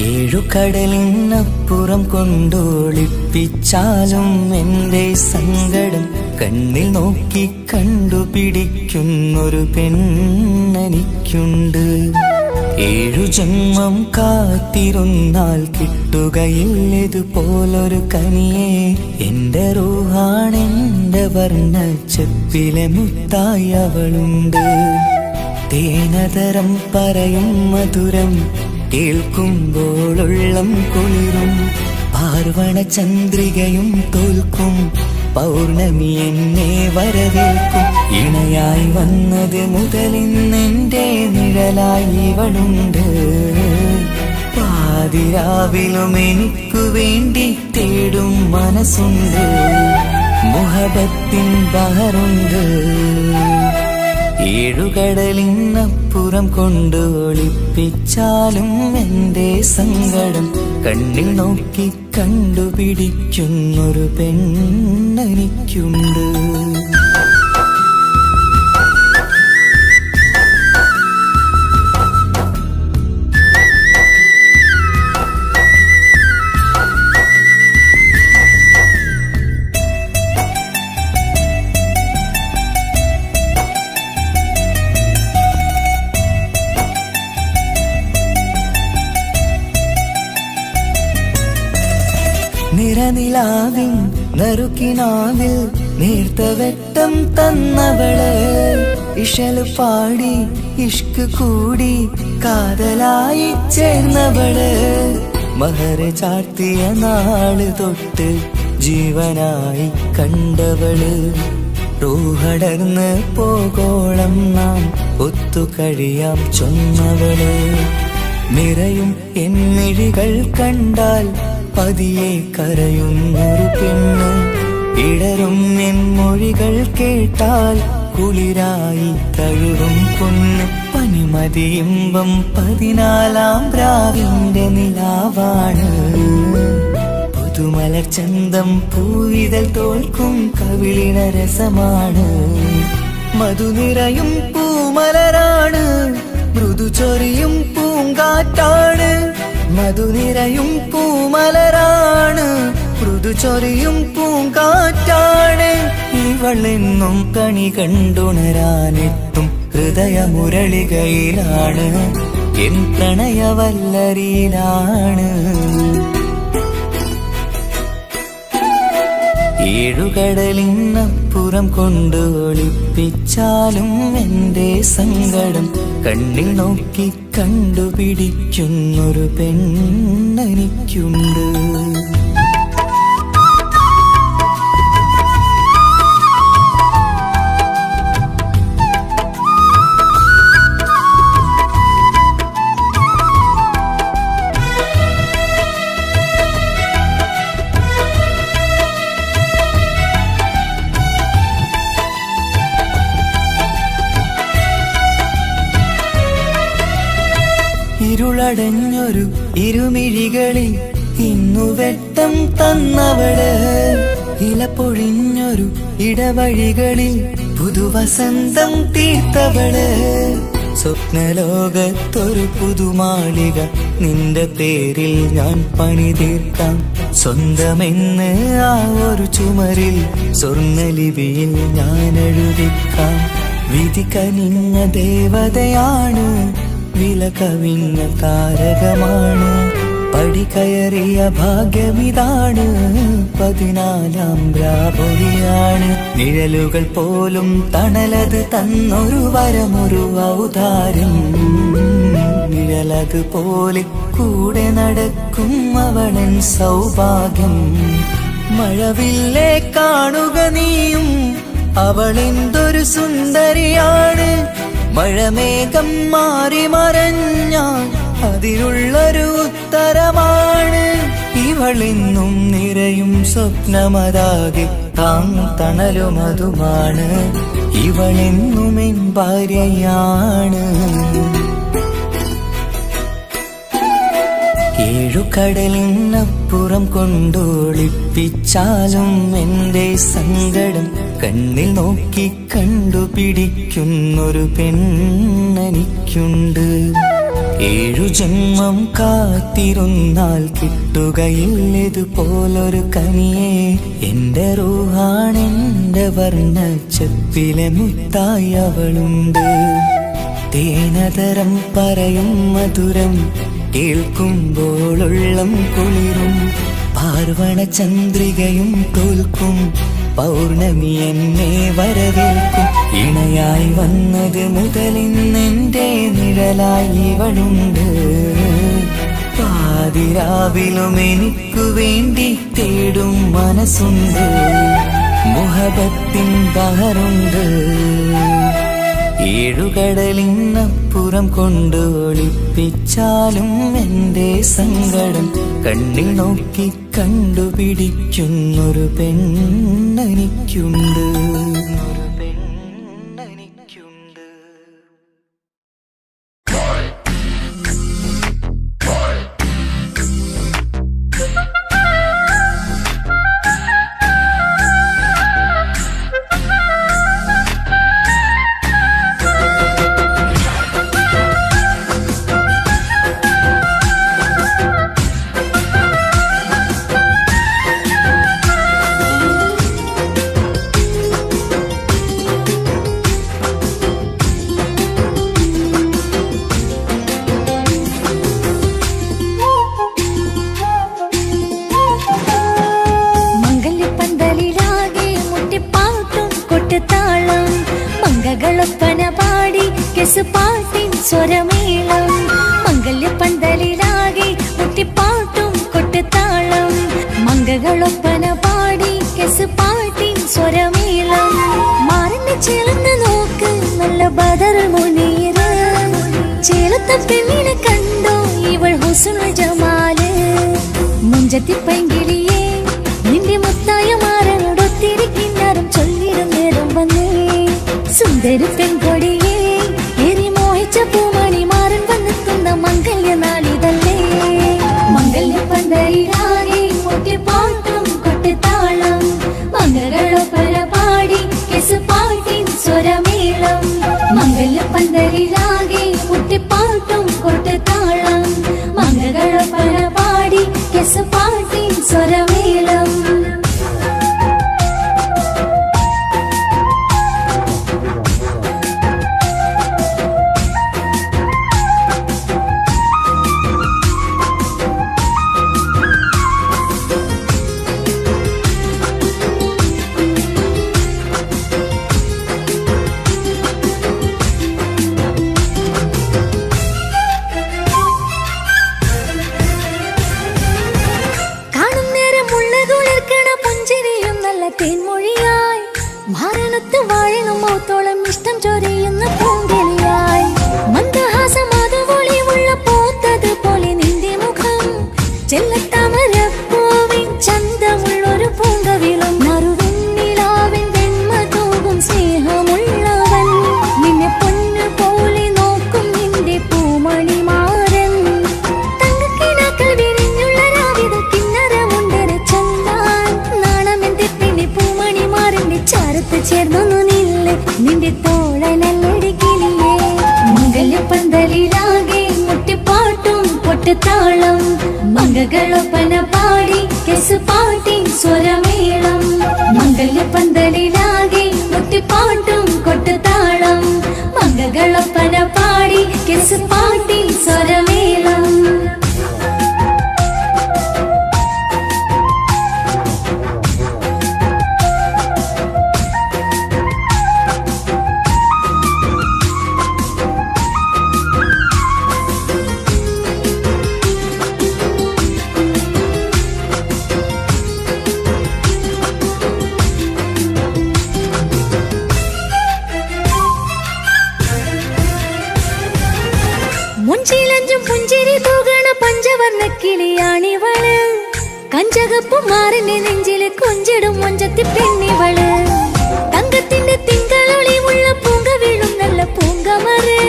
ഏഴു കടലിനപ്പുറം കൊണ്ടൊളിപ്പിച്ചാലും എൻ്റെ സങ്കടം കണ്ണിൽ നോക്കി കണ്ടുപിടിക്കുന്നൊരു പെണ്ണെനിക്കുണ്ട്. ഏഴു ജന്മം കാത്തിരുന്നാൽ കിട്ടുകയില്ലതുപോലൊരു കനിയെ. എൻ്റെ റൂഹാണെൻ്റെ വർണ്ണച്ചെപ്പിലെ മുത്തായി അവളുണ്ട്. തേനതരം പറയും മധുരം കേൾക്കുമ്പോളുള്ളം കുളിരും. പാർവണ ചന്ദ്രികയും തോൽക്കും പൗർണമി എന്നെ വരവേൽക്കും. ഇണയായി വന്നത് മുതലിന്നെൻ്റെ നിഴലായി ഇവളുണ്ട്. പാതിരാവിലും എനിക്കു വേണ്ടി തേടും മനസ്സുണ്ട്. മുഹബത്തിൻ ബഹറുണ്ട്. ഏഴുകടലിനപ്പുറം കൊണ്ടൊളിപ്പിച്ചാലും എൻ്റെ സങ്കടം കണ്ണിൽ നോക്കി കണ്ടുപിടിക്കുന്നൊരു പെണ്ണെനിക്കുണ്ട്. നിറനിലാവിൻ നറുക്കിനാവിൽ നേർത്ത വെട്ടം തന്നവള്. ഇഷല് പാടി ഇഷ്ക് കൂടി കാതലായി ചേർന്നവള്. മഹർ ചാർത്തിയ നാള് തൊട്ട് ജീവനായി കണ്ടവള്. റൂഹടർന്ന് പോകോളം നാം ഒത്തുകഴിയാം ചൊന്നവള്. നിറയും എന്നിഴികൾ കണ്ടാൽ പതിയെ കരയുന്നൊരു പെണ്ണ്. ഇടരും എൻ മൊഴികൾ കേട്ടാൽ കുളിരായി തഴുകും പൊന്ന്. പനിമതിയിമ്പം 14-ാം രാവിന്റെ നിലാവാണ്. പുതുമലർ ചന്തം പൂവിതൽ തോൽക്കും കവിളിന രസമാണ്. മധുനിറയും പൂമലരാണ്. മൃദു ചൊരിയും പൂങ്കാറ്റാണ്. മധുനിറയും പൂമലരാണ്. മൃദു ചൊരിയും പൂങ്കാറ്റാണ്. ഇവളെന്നും കണി കണ്ടുണരാനെത്തും ഹൃദയമുരളികയിലാണ്. എൻ പ്രണയവല്ലരിയിലാണ്. ഏഴുകടലിനപ്പുറം കൊണ്ടൊളിപ്പിച്ചാലും എൻ്റെ സങ്കടം കണ്ണിൽ നോക്കി കണ്ടുപിടിക്കുന്നൊരു പെണ്ണെനിക്കുണ്ട്. ഇരുളടഞ്ഞൊരു ഇരുമിഴികളിൽ ഇന്നു വെട്ടം തന്നവള്. ഇലപ്പൊഴിഞ്ഞൊരു ഇടവഴികളിൽ പുതുവസന്തം തീർത്തവള്. സ്വപ്നലോകത്തൊരു പുതുമാളിക നിന്റെ പേരിൽ ഞാൻ പണിതീർക്കാം. സ്വന്തമെന്ന് ആ ഒരു ചുമരിൽ സ്വർണ്ണലിപിയിൽ ഞാൻ എഴുതിക്കാം. വിധി കനിഞ്ഞ ദേവതയാണ്. വില കവിഞ്ഞ താരകമാണ്. പടികയറിയ ഭാഗ്യമിതാണ്. 14-ാം രാപൊലിയാണ്. നിഴലുകൾ പോലും തണലത് തന്നൊരു വരമൊരു ഔദാര്യം. നിഴലത് പോലെ കൂടെ നടക്കും അവളൻ സൗഭാഗ്യം. മഴവില്ലേ കാണുക നീയും അവളെന്തൊരു സുന്ദരിയാണ്. മഴമേഘം മാറി മറഞ്ഞാൽ അതിലുള്ളൊരു ഉത്തരമാണ്. ഇവളെന്നും നിറയും സ്വപ്നമതാകെ താങ്ങും തണലുമതുമാണ്. ഇവളെന്നും എൻ ഭാര്യയാണ്. ഏഴുകടലിനപ്പുറം കൊണ്ടൊളിപ്പിച്ചാലും എൻ്റെ സങ്കടം കണ്ണിൽ നോക്കി കണ്ടുപിടിക്കുന്നൊരു പെണ്ണെനിക്കുണ്ട്. ഏഴു ജന്മം കാത്തിരുന്നാൽ കിട്ടുകയില്ലതുപോലൊരു കനിയെ. എന്റെ റൂഹാണെന്റെ വർണ്ണച്ചപ്പിലെ മുത്തായി അവളുണ്ട്. തേനതരം പറയും മധുരം കേൾക്കുമ്പോളുള്ളം കുളിരും. പാർവണ ചന്ദ്രികയും തോൽക്കും പൗർണമി എന്നെ വരവേൽക്കും. ഇണയായി വന്നത് മുതലിന്നെന്റെ നിഴലായി ഇവളുണ്ട്. പാതിരാവിലും എനിക്കു വേണ്ടി തേടും മനസ്സുണ്ട്. മുഹബത്തിൻ ബഹറുണ്ട്. ഏഴുകടലിനപ്പുറം കൊണ്ട് ഒളിപ്പിച്ചാലും എന്റെ സങ്കടം കണ്ണിൽ നോക്കി കണ്ടുപിടിക്കുന്നൊരു പെണ്ണെനിക്കുണ്ട്. മംഗളൊപ്പന പാടി കെസുപാട്ടിൻ സ്വരമേളം. മംഗല്യപ്പന്തലിലാകെ മുട്ടിപ്പാട്ടും കൊട്ടുതാളം. മംഗളൊപ്പന പാടി കെസുപാട്ടിൻ സ്വരമേളം. മാറിന്റെ ചേർന്ന് നോക്ക് നല്ല ബദർ മുനീറ്. ചേലത്ത പെണ്ണിനെ കണ്ടോ ഇവൾ ഹുസ്നുൽ ജമാല്. മുഞ്ചത്തി പൈങ്കിളിയെ നിന്റെ മുത്തായ മാറനോടൊത്തിരി കിന്നാരം ചൊല്ലിടും നേരം വന്നേ. സുന്ദരി പെൺകൊടിയെ ഏറി മോഹിച്ച പൂമണി മാറൻ വന്നെത്തുന്ന മംഗല്യ നാളിതല്ലേ. മംഗല്യപ്പന്തലിലാകെ മുട്ടിപ്പാട്ടും കൊട്ടുതാളം. മംഗളൊപ്പന പാടി കെസുപാട്ടിൻ സ്വരമേളം. മംഗല്യപ്പന്തലിലാകെ മുട്ടിപ്പാട്ടും കൊട്ടുതാളം. മംഗളൊപ്പന പാടി കെസുപാട്ടിൻ സ്വരമേളം. തേൻമൊഴിയായി മാരണത്ത് വാഴണം മൗത്തോളം ഇഷ്ടം ചൊരിയുന്ന പൂങ്കിളിയായി. മന്ദഹാസമാതുപൊളിയുള്ള പോത്തത് പോലെ നിന്റെ മുഖം. ചെല്ലത്താമരപ്പൂവിൻ ചന്തമുള്ളൊരു പൂങ്കവിളും. നറുവെണ്ണിലാവിൻ വെണ്മ തൂകും സ്നേഹമുള്ളവൻ. നിന്നെ പൊന്നു പോലെ നോക്കും നിന്റെ പൂമണി മാറൻ. തങ്കക്കിനാക്കൾ വിരിഞ്ഞുള്ള രാവിത കിന്നരമുണ്ടന് ചെല്ലാൻ. നാണമെന്റെ പിന്നെ പൂമണി മാറിന്റെ ചാരത്ത് ചേർന്നൊന്നു നില്ല് നിന്റെ തോളനല്ലടിക്കില്ലേ. മംഗല്യപ്പന്തലിലാകെ മുട്ടിപ്പാട്ടും കൊട്ടുതാളം. മംഗളൊപ്പന പാടി കെസുപാട്ടിൻ സ്വരമേളം. മംഗല്യപ്പന്തലിലാകെ മുട്ടിപ്പാട്ടും കൊട്ടുതാളം. മംഗളൊപ്പന പാടി കെസുപാട്ടിൻ സ്വരമേളം. മുഞ്ചിലഞ്ചും പുഞ്ചിരി തൂകണ പഞ്ചവർണ്ണ കിളിയാണിവള്. കഞ്ചകപ്പു മാറിന്റെ നെഞ്ചില് കൊഞ്ചിടും മൊഞ്ചത്തി പെണ്ണിവള്. തങ്കത്തിന്റെ തിങ്കളൊളിമുള്ള പൂങ്കവിളും നല്ല പൂങ്കമറ്.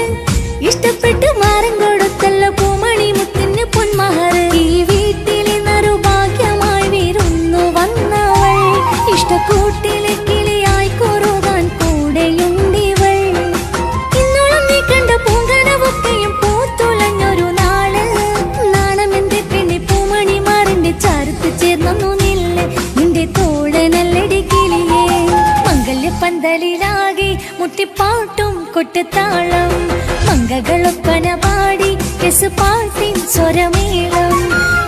ഇഷ്ടപ്പെട്ട് മാറൻ കൊടുത്തല്ല പൂമണി മുത്തിന് പൊന്മഹറ്. ഈ വീട്ടിലെ നറുഭാഗ്യമായി വിരുന്നു വന്നവൾ. ഇഷ്ടക്കൂട്ടിലെ കിളിയായി കുറുകാൻ കൂടെയുണ്ടിവൾ. ഇന്നോളം നീ കണ്ട പൂങ്കനവൊക്കെയും പൂത്തുലഞ്ഞൊരു കൊട്ടുതാളം മംഗളൊപ്പന പാടി കെസുപാട്ടിൻ സ്വരമേളം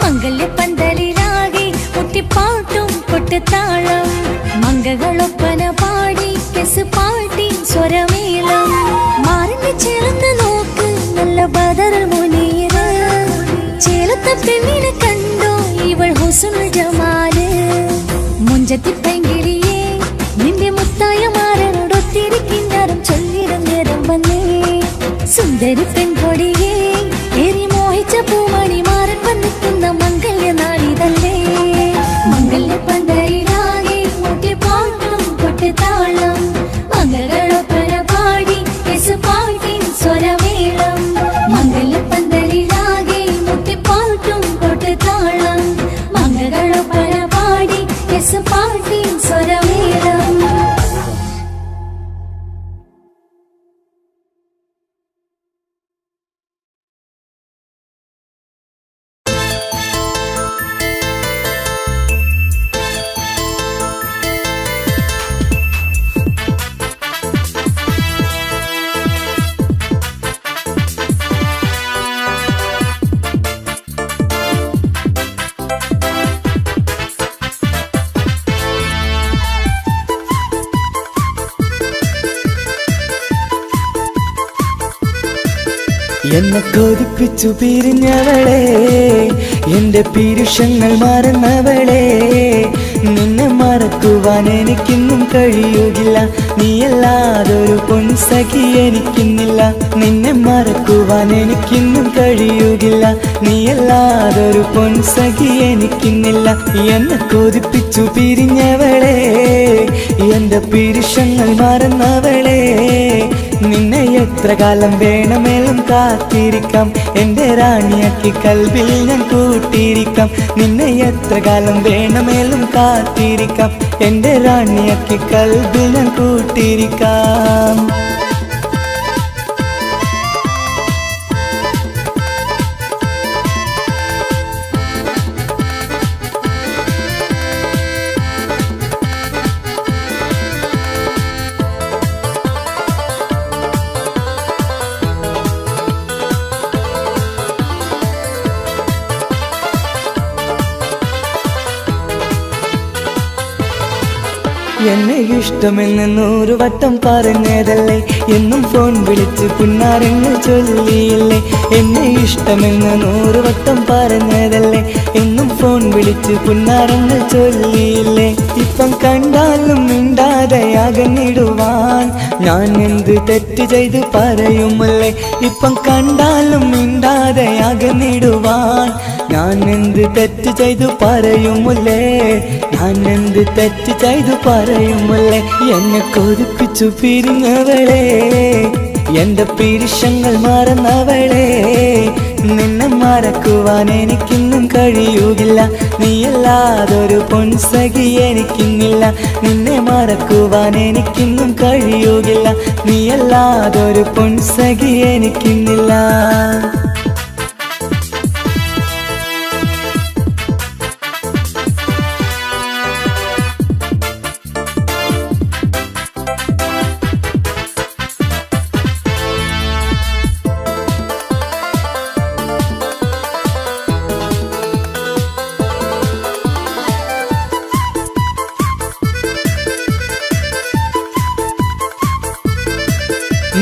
മംഗല്യപ്പന്തലിലാകെ മുട്ടിപ്പാട്ടും കൊട്ടുതാളം മംഗളൊപ്പന പാടി കെസുപാട്ടിൻ സ്വരമേളം മാറിന് ചേർന്ന് നോക്ക് നല്ല ബദറുൽ മുനീറ് ചേലത്തെ പെണ്ണിനെ കണ്ടോ ഇവൾ ഹുസ്നുൽ ജമാല് മുഞ്ചത്തി പെങ്കിളിയേ നിന്റെ മുത്തായ മാറനോടൊത്തിരിക്കിന്നാരം ചൊല്ലിടും നേരം വന്നേ സുന്ദരി പെൺകൊടിയേ ഏറി മോഹിച്ച പൂമണി മാറൻ വന്നിക്കുന്ന മംഗല്യ നാളിതല്ലേ മംഗല്യ പന്തലിലാകെ മുട്ടിപ്പാട്ടും കൊട്ടുതാളം മംഗളൊപ്പന പാടി കെസുപാട്ടിൻ സ്വരമേളം മംഗല്യ പന്തലിലാകെ മുട്ടിപ്പാട്ടും കൊട്ടുതാളം മംഗളൊപ്പന പാടി കെസുപാട്ടിൻ സ്വരമേളം. എന്നെ കൊതിപ്പിച്ചു പിരിഞ്ഞവളെ എന്റെ പീരുഷങ്ങൾ മറന്നവളെ നിന്നെ മറക്കുവാൻ എനിക്കിന്നും കഴിയുകില്ല നീയല്ലാതൊരു പൊൻസഖി എനിക്കിന്നില്ല നിന്നെ മറക്കുവാൻ എനിക്കിന്നും കഴിയുകില്ല നീയല്ലാതൊരു പൊൻസഖി എനിക്കിന്നില്ല എന്നെ കൊതിപ്പിച്ചു പിരിഞ്ഞവളെ എന്റെ പീരുഷങ്ങൾ മറന്നവളെ നിന്നെ എത്ര കാലം വേണമെങ്കിലും കാത്തിരിക്കാം എന്റെ റാണിയാക്കി കൽബിൽ ഞാൻ കൂട്ടിയിരിക്കാം നിന്നെ എത്ര കാലം വേണമെങ്കിലും കാത്തിരിക്കാം എന്റെ റാണിയാക്കി കൽബിൽ ഞാൻ കൂട്ടിയിരിക്കാം. എന്നെ ഇഷ്ടമെന്ന് 100 വട്ടം പറഞ്ഞതല്ലേ എന്നും ഫോൺ വിളിച്ച് പുന്നാരങ്ങൾ ചൊല്ലിയില്ലേ എന്നെ ഇഷ്ടമെന്ന് 100 വട്ടം പറഞ്ഞതല്ലേ എന്നും ഫോൺ വിളിച്ച് പുന്നാരങ്ങൾ ചൊല്ലിയില്ലേ ഇപ്പം കണ്ടാലും മിണ്ടാതെ അകന്നിടുവാൻ ഞാൻ എന്ത് തെറ്റ് ചെയ്ത് പറയുമല്ലേ ഇപ്പം കണ്ടാലും മിണ്ടാതെ അകന്നിടുവാൻ ഞാൻ എന്ത് തെറ്റ് ചെയ്തു പറയുമല്ലേ ഞാൻ എന്ത് തെറ്റ് ചെയ്തു പറയുമല്ലേ എന്നെ കൊതിപ്പിച്ചു പിരിഞ്ഞവളെ എന്റെ പീരുഷങ്ങൾ മറന്നവളെ നിന്നെ മറക്കുവാൻ എനിക്കിന്നും കഴിയുകില്ല നീയല്ലാതൊരു പൊൻസഖി എനിക്കിന്നില്ല നിന്നെ മറക്കുവാൻ എനിക്കിന്നും കഴിയുകില്ല നീയല്ലാതൊരു പൊൻസഖി എനിക്കിന്നില്ല.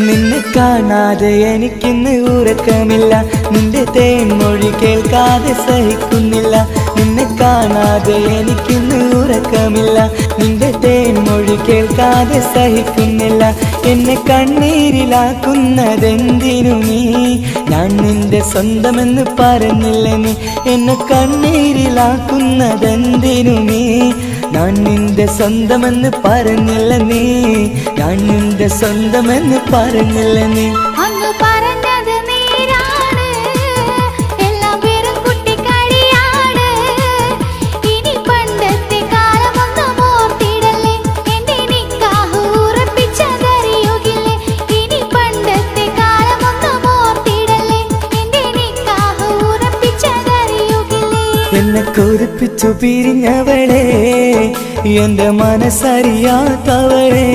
നിന്നെ കാണാതെ എനിക്കിന്ന് ഉറക്കമില്ല നിന്റെ തേൻമൊഴി കേൾക്കാതെ സഹിക്കുന്നില്ല നിന്നെ കാണാതെ എനിക്കിന്ന് ഉറക്കമില്ല നിന്റെ തേൻമൊഴി കേൾക്കാതെ സഹിക്കുന്നില്ല എന്നെ കണ്ണീരിലാക്കുന്നതെന്തിനു നീ ഞാൻ നിന്റെ സ്വന്തമെന്ന് പറഞ്ഞില്ല നീ എന്നെ കണ്ണീരിലാക്കുന്നതെന്തിനു നീ ഞാൻ നിന്റെ സ്വന്തമെന്ന് പറഞ്ഞില്ല നീ ഞാൻ നിന്റെ സ്വന്തമെന്ന് പറഞ്ഞില്ല നീ അങ്ങ് പറഞ്ഞത് നേരാണ് എല്ലാം വെറും കുട്ടിക്കളിയാണ് ഇനി പണ്ടത്തെ കാലമൊന്നും ഓർത്തിടല്ലേ എന്റെ നിക്കാഹ് ഉറപ്പിച്ചതറിയുകില്ലേ ഇനി പണ്ടത്തെ കാലമൊന്നും ഓർത്തിടല്ലേ എന്റെ നിക്കാഹ് ഉറപ്പിച്ചതറിയുകില്ലേ എന്നെ കൊതിപ്പിച്ചു പിരിഞ്ഞവളെ എന്റെ മനസ്സറിയാത്തവളെ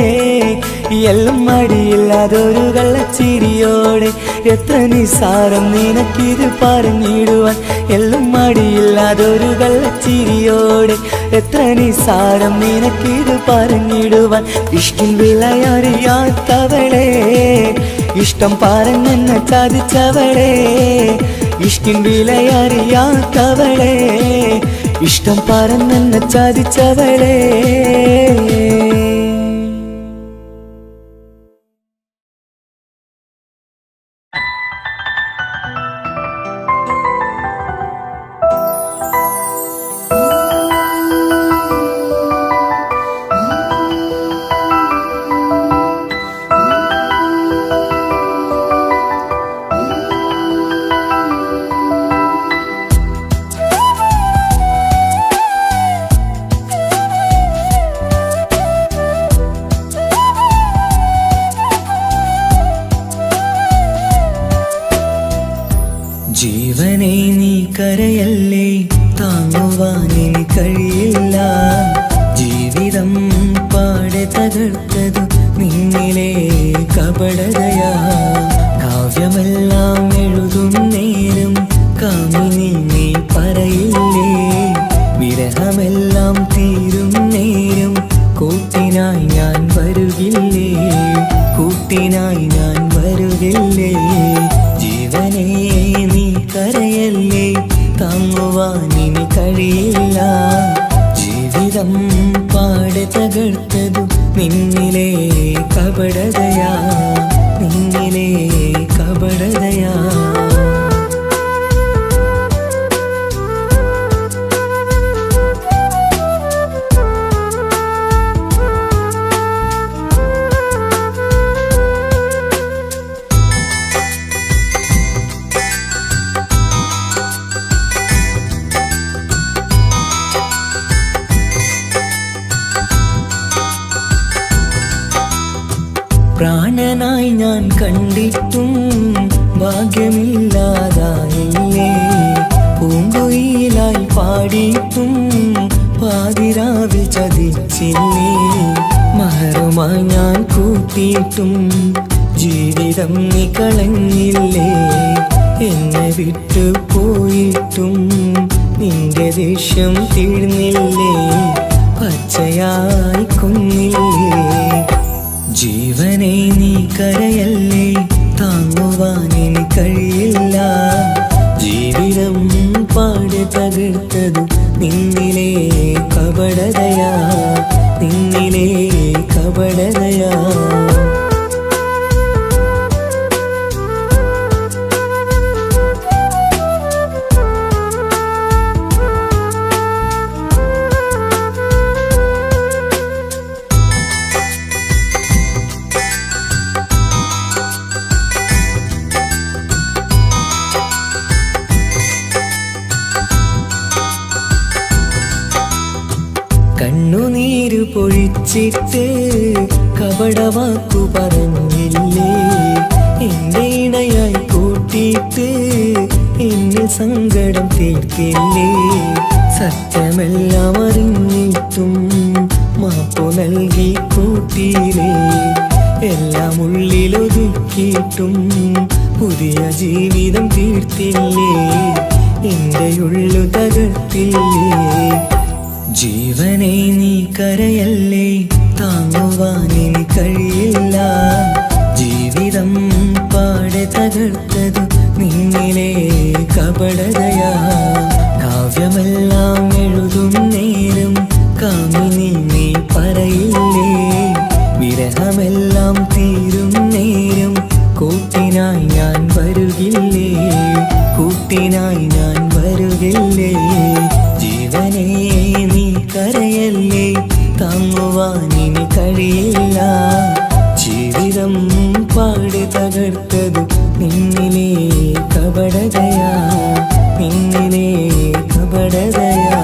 എല്ലാം മടിയില്ലാതൊരു കള്ളച്ചിരിയോടെ എത്ര നിസാരം നിനക്കിത് പറഞ്ഞിടുവാൻ എല്ലാം മടിയില്ലാതൊരു കള്ളച്ചിരിയോടെ എത്ര നിസാരം നിനക്കിത് പറഞ്ഞിടുവാൻ ഇഷ്കിൻ വിലയറിയാത്തവളെ ഇഷ്ടം പറഞ്ഞെന്നെ ചതിച്ചവളെ ഇഷ്കിൻ വിലയറിയാത്തവളെ ഇഷ്ടം പറഞ്ഞെന്നെ ചതിച്ചവളെ ജീവനെ നീ കരയല്ലേ താങ്ങുവാനിനി കഴിയില്ല ജീവിതം പാടെ തകർത്തതു നിന്നിലെ കപടതയാ കാവ്യമെല്ലാം എഴുതും നേരം കാമിനി നീ പറയില്ലേ വിരഹമെല്ലാം തീരും നേരം കൂട്ടിനായി ഞാൻ വരുകില്ലേ കൂട്ടിനായി ഞാൻ വരുകില്ലേ ജീവനേ നീ കരയല്ലേ താങ്ങുവാനിനി കഴിയില്ല ജീവിതം പാടെ തകർത്തതു നിന്നിലെ കപടതയാ നിന്നിലെ കപടതയാ പ്രാണനായി ഞാൻ കണ്ടിട്ടും ഭാഗ്യമില്ലാതായില്ലേ പൂങ്കുയിലായി പാടിയിട്ടും പാതിരാവിൽ ചതിച്ചില്ലേ മഹറുമായി ഞാൻ കൂട്ടിയിട്ടും ജീവിതം നീ കളഞ്ഞില്ലേ എന്നെ വിട്ടു പോയിട്ടും നിന്റെ ദേഷ്യം തീർന്നില്ലേ പച്ചയായി കൊന്നില്ലേ ജീവനെ നീ കരയല്ലേ താങ്ങുവാനിനി കഴിയില്ല ജീവിതം പാടെ തകർത്തതു നിന്നിലെ കപടതയാ നിന്നിലെ കപടതയാ കണ്ണുനീര് പൊഴിച്ചിട്ട് കപടവാക്കു പറഞ്ഞില്ലേ എന്റെ ഇണയായി കൂട്ടിയിട്ട് എന്നിൽ സങ്കടം തീർക്കില്ലേ സത്യമെല്ലാം അറിഞ്ഞിട്ടും മാപ്പു നൽകി കൂട്ടിയില്ലേ എല്ലാം ഉള്ളിലൊതുക്കിയിട്ടും പുതിയ ജീവിതം തീർത്തില്ലേ എന്റെ ഉള്ളു തകർത്തില്ലേ ജീവനെ നീ കരയല്ലേ താങ്ങുവാനിനി കഴിയില്ല ജീവിതം പാടെ തകർത്തതു നിന്നിലെ കപടതയാ കാവ്യമെല്ലാം എഴുതും നേരം കാമിനി നീ പറയില്ലേ വിരഹമെല്ലാം തീരും നേരം കൂട്ടിനായി ഞാൻ വരുകില്ലേ കൂട്ടിനായി ഞാൻ വരുകില്ലേ ജീവനേ നീ കരയല്ലേ താങ്ങുവാനിനി കഴിയില്ല ജീവിതം പാടെ തകർത്തതു നിന്നിലെ കപടതയാ നിന്നിലെ കപടതയാ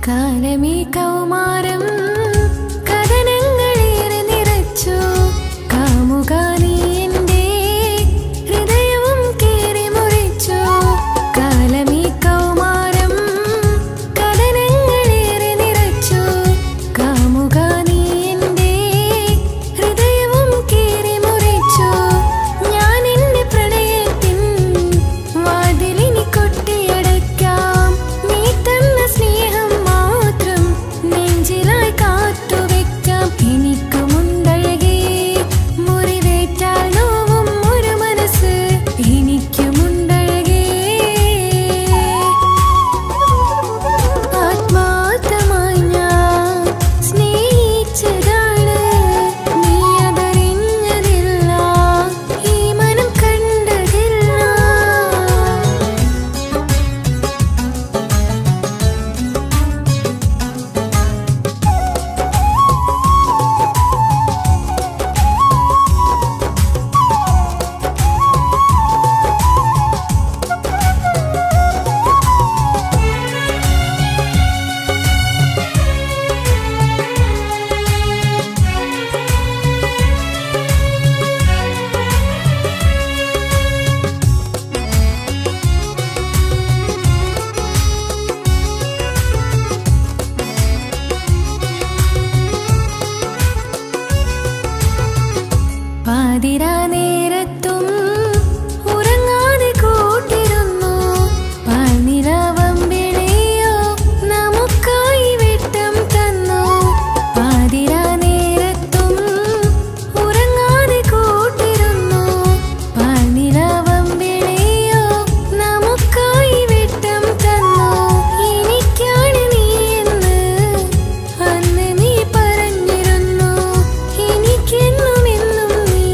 കാലമേ കൗമാരം കഥനങ്ങളേറെ നിറച്ചു കാമുകാ നീ എൻ്റെ ഹൃദയവും കീറി മുറിച്ചു. കാലമേ കൗമാരം കഥനങ്ങളേറെ നിറച്ചു കാമുകാ നീ എൻ്റെ ഹൃദയവും കീറി മുറിച്ചു. ഞാൻ എൻ്റെ പ്രണയത്തിൻ വാതിലിനി കൊട്ടിയടയ്ക്കാം. നീ തന്ന സ്നേഹം മാത്രം നെഞ്ചിലായി കാത്തുവെക്കാം. എനിക്കുമുണ്ടഴകേ മുറിവേറ്റാൽ നോവും ഒരു മനസ്സ്. എനിക്കുമുണ്ടഴകേ ആത്മാർത്ഥമായി ഞാൻ സ്നേഹിച്ചതാണ്. നീ അതറിഞ്ഞതില്ല, ഈ മനം കണ്ടതില്ല. പാതിരാ നേരത്തും ഉറങ്ങാതെ കൂട്ടിരുന്നു. പാൽനിലാവമ്പിളിയോ നമുക്കായി വെട്ടം തന്നു. പാതിരാ നേരത്തും ഉറങ്ങാതെ കൂട്ടിരുന്നു. പാൽനിലാവമ്പിളിയോ നമുക്കായി വെട്ടം തന്നു. എനിക്കാണ് നീ എന്ന് അന്ന് നീ പറഞ്ഞിരുന്നു. എനിക്കെന്നും എന്നും നീ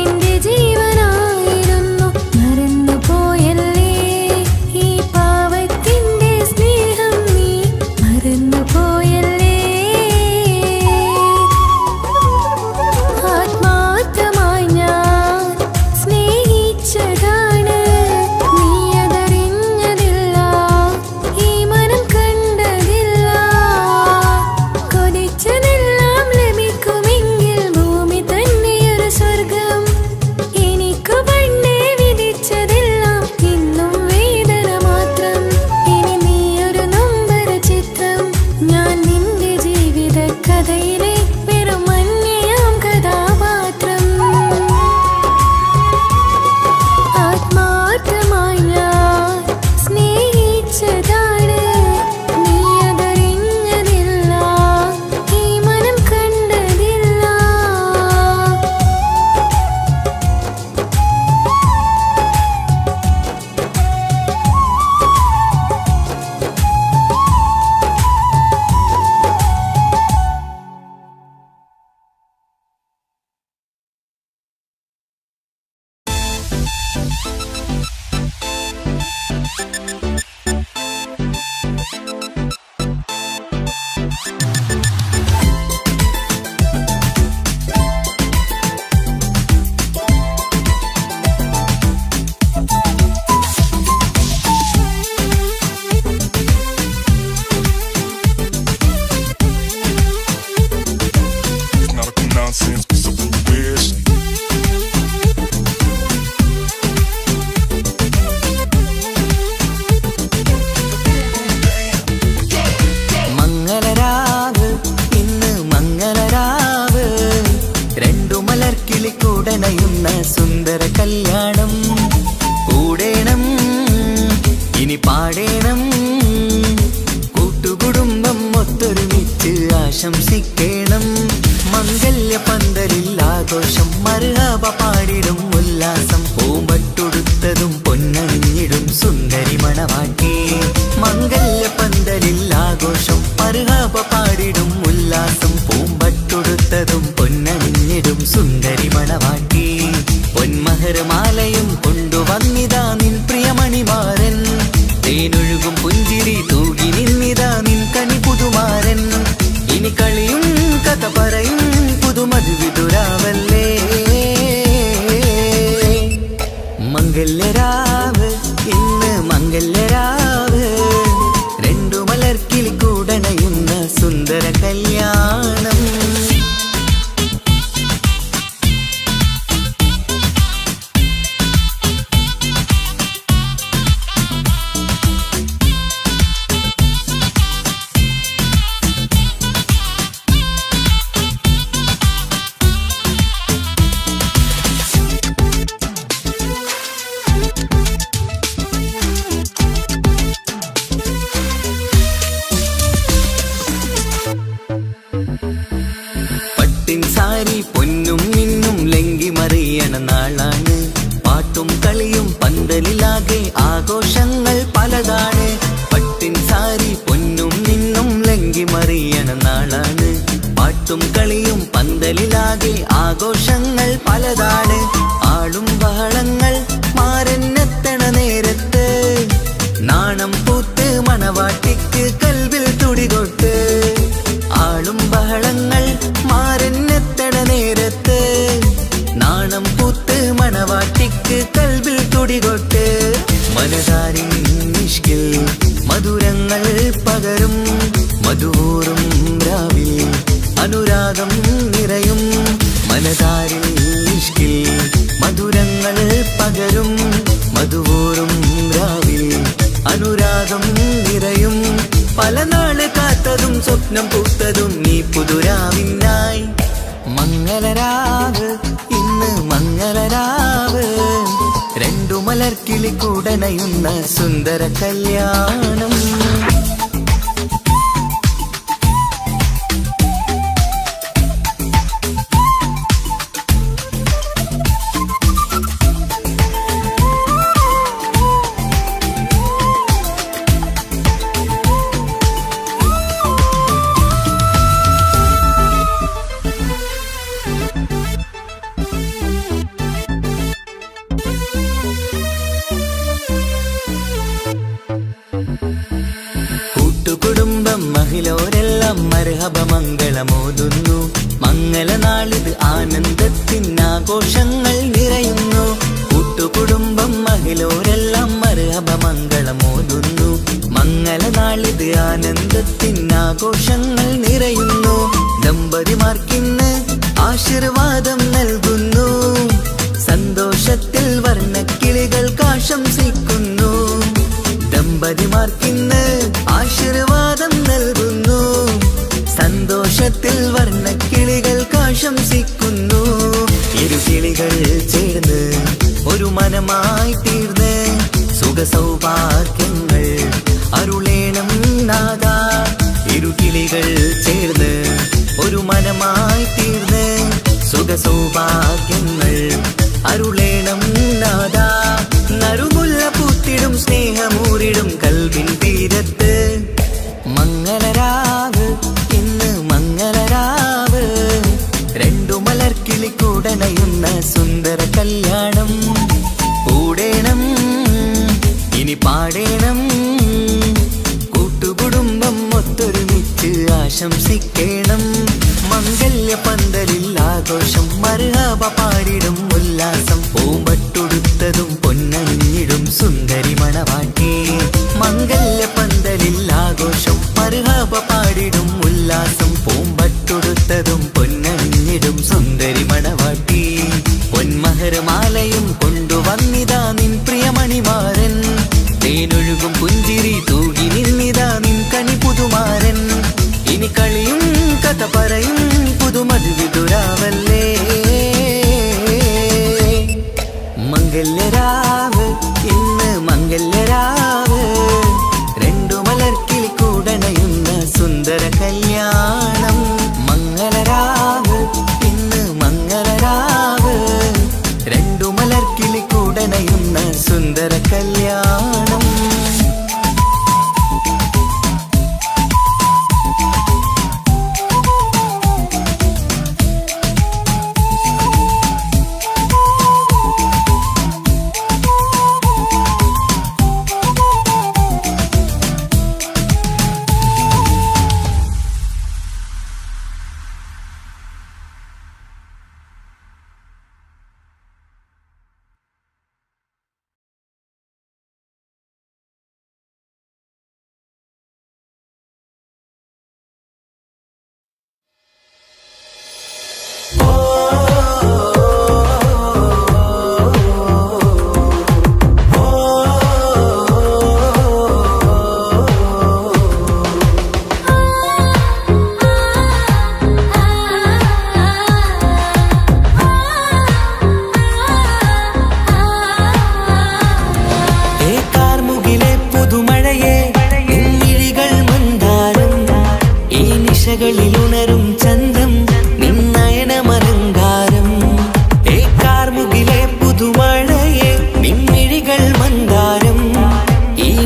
എൻ്റെ ജീവനായിരുന്നു. മറന്നുപോയല്ലേ ഈ പാവത്തിൻ്റെ സ്നേഹം, നീ മറന്നുപോയല്ലേ. ആത്മാർത്ഥമായി ഞാൻ സ്നേഹിച്ചതാണ്. നീ അതറിഞ്ഞതില്ല, ഈ മനം കണ്ടതില്ല. കൊതിച്ചതെല്ലാം ലഭിക്കുമെങ്കിൽ ഭൂമി തന്നെയൊരു സ്വർഗം. എനിക്കു പണ്ടേ വിധിച്ചതെല്ലാം ഇന്നും വേദന മാത്രം. ഇനി നീയൊരു നൊമ്പര ചിത്രം, ഞാൻ നിന്റെ ജീവിത കഥയിലെ വെറും അന്യയാം കഥാപാത്രം. ആത്മാർത്ഥമായി ഞാൻ സ്നേഹിച്ചതാണ്. നീ അതറിഞ്ഞതില്ല, ഈ മനം കണ്ടതില്ല. Medical nonsense, but something weird. മംഗളരാവ് ഇന്ന് മംഗളരാവ്, രണ്ടു മലർക്കിളി കൂടണയുന്ന സുന്ദര കല്യാണം. കൂടേണം ഇനി പാടേണം, കൂട്ടുകുടുംബം ഒത്തൊരുമിച്ച് ആശംസിക്കേണം. മംഗല്യ പന്തലിൽ ആഘോഷം, മർഹബ പാടിടും ഉല്ലാസം. പൂമ്പട്ടൊടുത്തതും പൊന്നണിഞ്ഞിടും സുന്ദരി മണവാട്ടി. മംഗല്യ പന്തലിൽ ആഘോഷം, മർഹബ പാടിടും ഉല്ലാസം. പൂമ്പട്ടൊടുത്തതും പൊന്നണിഞ്ഞിടും സുന്ദരി മണവാട്ടി. പൊന്മഹർമാലയും കൊണ്ടുവന്നിതാ നിൻ പ്രിയമണിമാരൻ. തേനൊഴുകും പുഞ്ചിരി തൂകി നിന്നിതാ നിൻ കണി പുതുമാരൻ. ഇനി കളിയും കഥ പറയും പുതുമധു ആഘോഷങ്ങൾ പലതാണ്. ആളും ബഹളങ്ങൾ മാരന്നെത്തണ നേരത്ത് നാണം പൂത്ത് മണവാട്ടിക്ക് കൽവിൽ തുടികൊട്ട്. ആളും ബഹളങ്ങൾ മാരന്നെത്തണ നേരത്ത് നാണം പൂത്ത് മണവാട്ടിക്ക് കൽവിൽ തുടികൊട്ട്. മനതാരിൻ ഇഷ്കിൽ മധുരങ്ങൾ പകരും മധുവൂറും രാവിൽ അനുരാഗം നിറയും. മനതാരിൽ ഇഷ്കിൽ മധുരങ്ങൾ പകരും മധുവൂറും രാവിൽ അനുരാഗം നിറയും. പല നാള് കാത്തതും സ്വപ്നം പൂത്തതും നീ പുതുരാവിനായി. മംഗളരാവ് ഇന്ന് മംഗളരാവ്, രണ്ടു മലർക്കിളി കൂടണയുന്ന സുന്ദര കല്യാണം. കൂട്ടുകുടുംബം മഹിളോരെല്ലാം മർഹബ മംഗളമോതുന്നു. മംഗളനാളിത് ആനന്ദത്തിനാഘോഷങ്ങൾ നിറയുന്നു. കൂട്ടുകുടുംബം മഹിളോരെല്ലാം മർഹബ മംഗളമോതുന്നു. മംഗളനാളിത് ആനന്ദത്തിനാഘോഷങ്ങൾ നിറയുന്നു. ദമ്പതിമാർക്കിന്ന് ആശീർവാദം നൽകുന്നു. സന്തോഷത്തിൽ വർണ്ണക്കിളികൾ ആശംസിക്കുന്നു. ദമ്പതിമാർക്കിന്ന് ആശീർവാദം നൽകുന്നു. സന്തോഷത്തിൽ വർണ്ണക്കിളികൾ ആശംസിക്കുന്നു. ഇരുകിളികൾ ചേർന്ന് ഒരു മനമായി തീർന്ന് സുഖസൗഭാഗ്യങ്ങൾ അരുളേണം നാദ. ഇരുകിളികൾ ചേർന്ന് ഒരു മനമായി തീർന്ന് സുഖസൗഭാഗ്യങ്ങൾ അരുളേണം നാദ. നറുമുല്ല പൂത്തിടും സ്നേഹമൂരിടും കൽവിൻ തീരത്ത് മംഗളരാവ് ഇന്ന് മംഗളരാവ്, രണ്ടു മലർക്കിളി കൂടണയുന്ന സുന്ദര കല്യാണം. കൂടേണം ഇനി പാടേണം, കൂട്ടുകുടുംബം ഒത്തൊരുമിച്ച് ആശംസിക്കേണം. മംഗല്യ പന്തലിൽ ആഘോഷം മർഹബ പാടിടും ഉല്ലാസം. പൂമ്പട്ടുടുത്തതും പൊന്നണിഞ്ഞിടും സുന്ദരി മണവാട്ടി. മംഗല്യ പന്തലിൽ ആഘോഷം മർഹബ പാടിടും ഉല്ലാസം. പൂമ്പട്ടുടുത്തതും പൊന്നണിഞ്ഞിടും സുന്ദരി മണവാട്ടി. പൊന്മഹർമാലയും കൊണ്ടുവന്നിതാ നിൻ പ്രിയമണിമാരൻ. തേനൊഴുകും പുഞ്ചിരി തൂകി നിന്നിതാ നിൻ കനി പുതുമാരൻ. ഇനി കളിയും കഥ പറയും പുതുമധുവിതുരാവല്ലേ. മംഗല്യരാവ് ഇന്ന് മംഗല്യരാവ്, രണ്ടു മലർക്കിളി കൂടണയുന്ന സുന്ദര കല്യാണം. മംഗളരാവ് ഇന്ന് മംഗളരാവ്, രണ്ടു മലർക്കിളി കൂടണയുന്ന സുന്ദര കല്യാണം.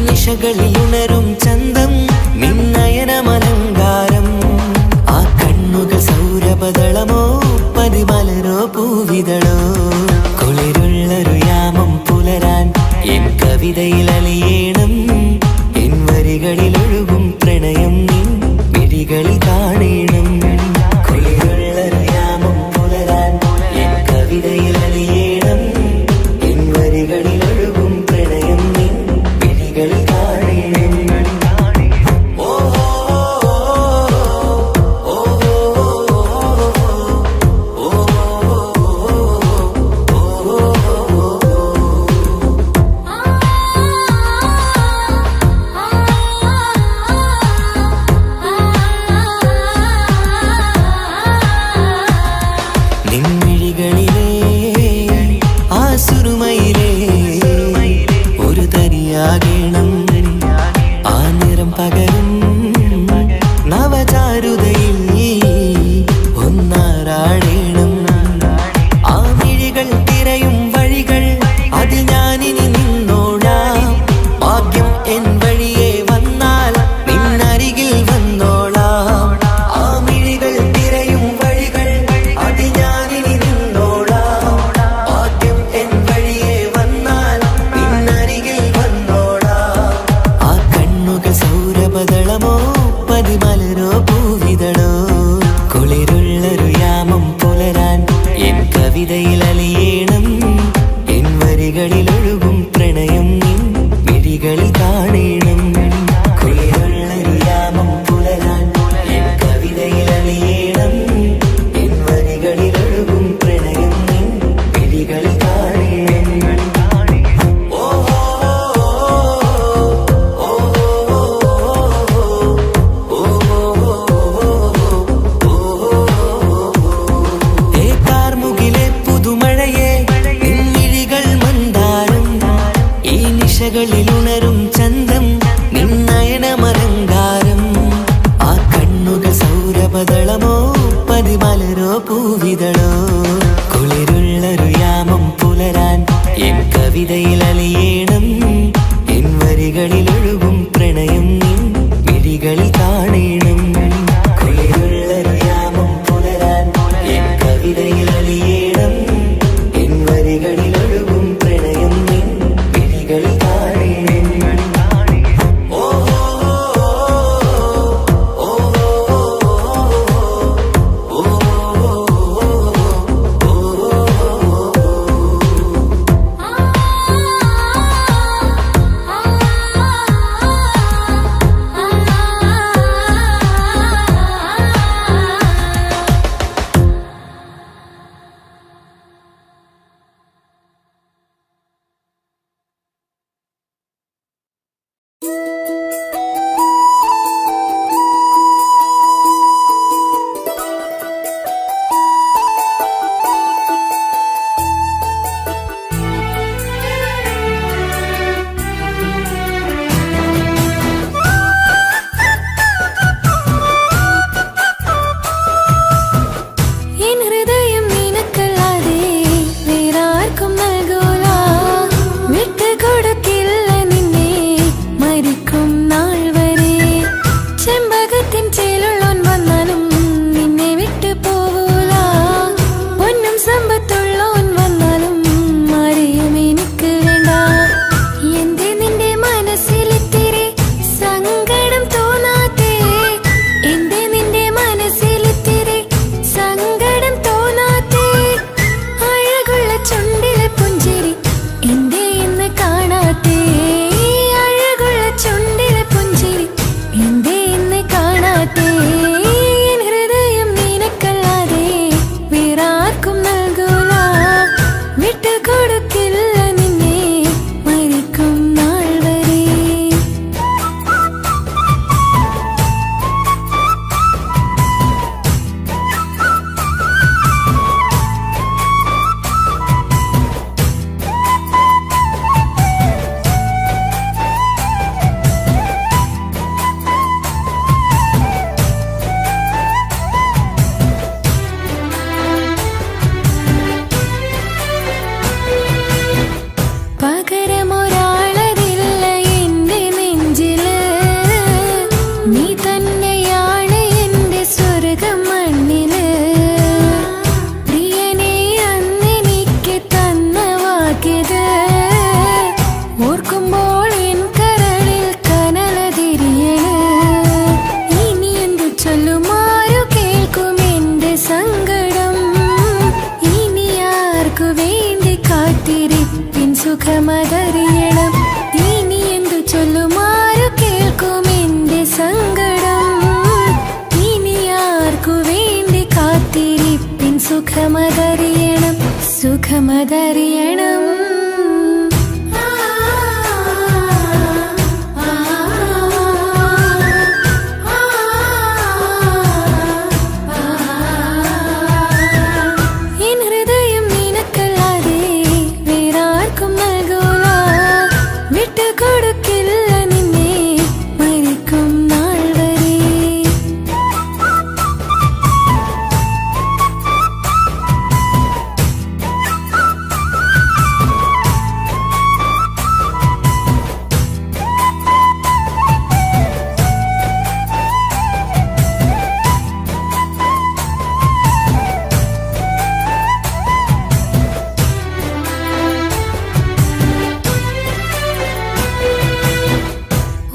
നിശകളിലുണരും ചന്തം നിന്നയനമലങ്കാരം. ആ കണ്ണുകൾ സൗരഭദളമോ പതിമലരോ കാണേണം കുളിരുള്ളൊരു യാമം പുലരാൻ എൻ കവിതയിൽ അലിയേണം എൻ വരികളിൽ ഒഴുകും പ്രണയം നിൻ വിഴികളിൽ കാണേണം ഓ ഓ എൻ ഹൃദയം നിനക്കല്ലാതെ വേറാർക്കും നൽകൂല വിട്ടുകൊടുക്കില്ല നിന്നെ മരിക്കും നാൾ വരെ ചെമ്പകത്തിൻ ചേലുള്ളോൻ വന്നാലും നിന്നെ വിട്ടു പോവൂല പൊന്നും സമ്പത്തുള്ളോൻ വന്നാലും ആരെയും എനിക്ക് വേണ്ട എന്തേ നിന്റെ മനസ്സിലിത്തിരി സങ്കടം തോന്നാത്തേ എന്തേ നിന്റെ മനസ്സിലിത്തിരി സങ്കടം തോന്നാത്തേ അഴകുള്ള ചുണ്ടിലെ പുഞ്ചിരി എന്തേ ഇന്ന് കാണാത്തേ അഴകുള്ള ചുണ്ടിലെ പുഞ്ചിരി എന്തേ ഇന്ന് കാണാത്തേ എൻ ഹൃദയം നിനക്കല്ലാതെ വേറാർക്കും നൽകൂല വിട്ടുകൊടുക്കില്ല നിന്നെ മരിക്കും നാൾ വരെ പകരമൊരാളതില്ല എന്റെ നെഞ്ചില് നീ തന്നെയാണ് എന്റെ സ്വർഗം മണ്ണില് പ്രിയനെ അന്നെനിക്ക് തന്ന വാക്കിത് ഓർക്കുമ്പോൾ എൻ കരളിൽ കനലതിരിയണ് ഇനി എന്തു ചൊല്ലുമാരു കേൾക്കും എന്റെ സങ്കടം ഇനി ആർക്കു വേണ്ടി കാത്തിരിപ്പിൻ സുഖമതറിയണം ഇനി എന്തു ചൊല്ലുമാരു കേൾക്കും എന്റെ സങ്കടം ഇനി ആർക്കു വേണ്ടി കാത്തിരിപ്പിൻ സുഖമതറിയണം സുഖമതറിയണം എൻ ഹൃദയം നിനക്കല്ലാതെ വേറാർക്കും നൽകൂല വിട്ടുകൊടുക്കില്ല നിന്നെ മരിക്കും നാൾ വരെ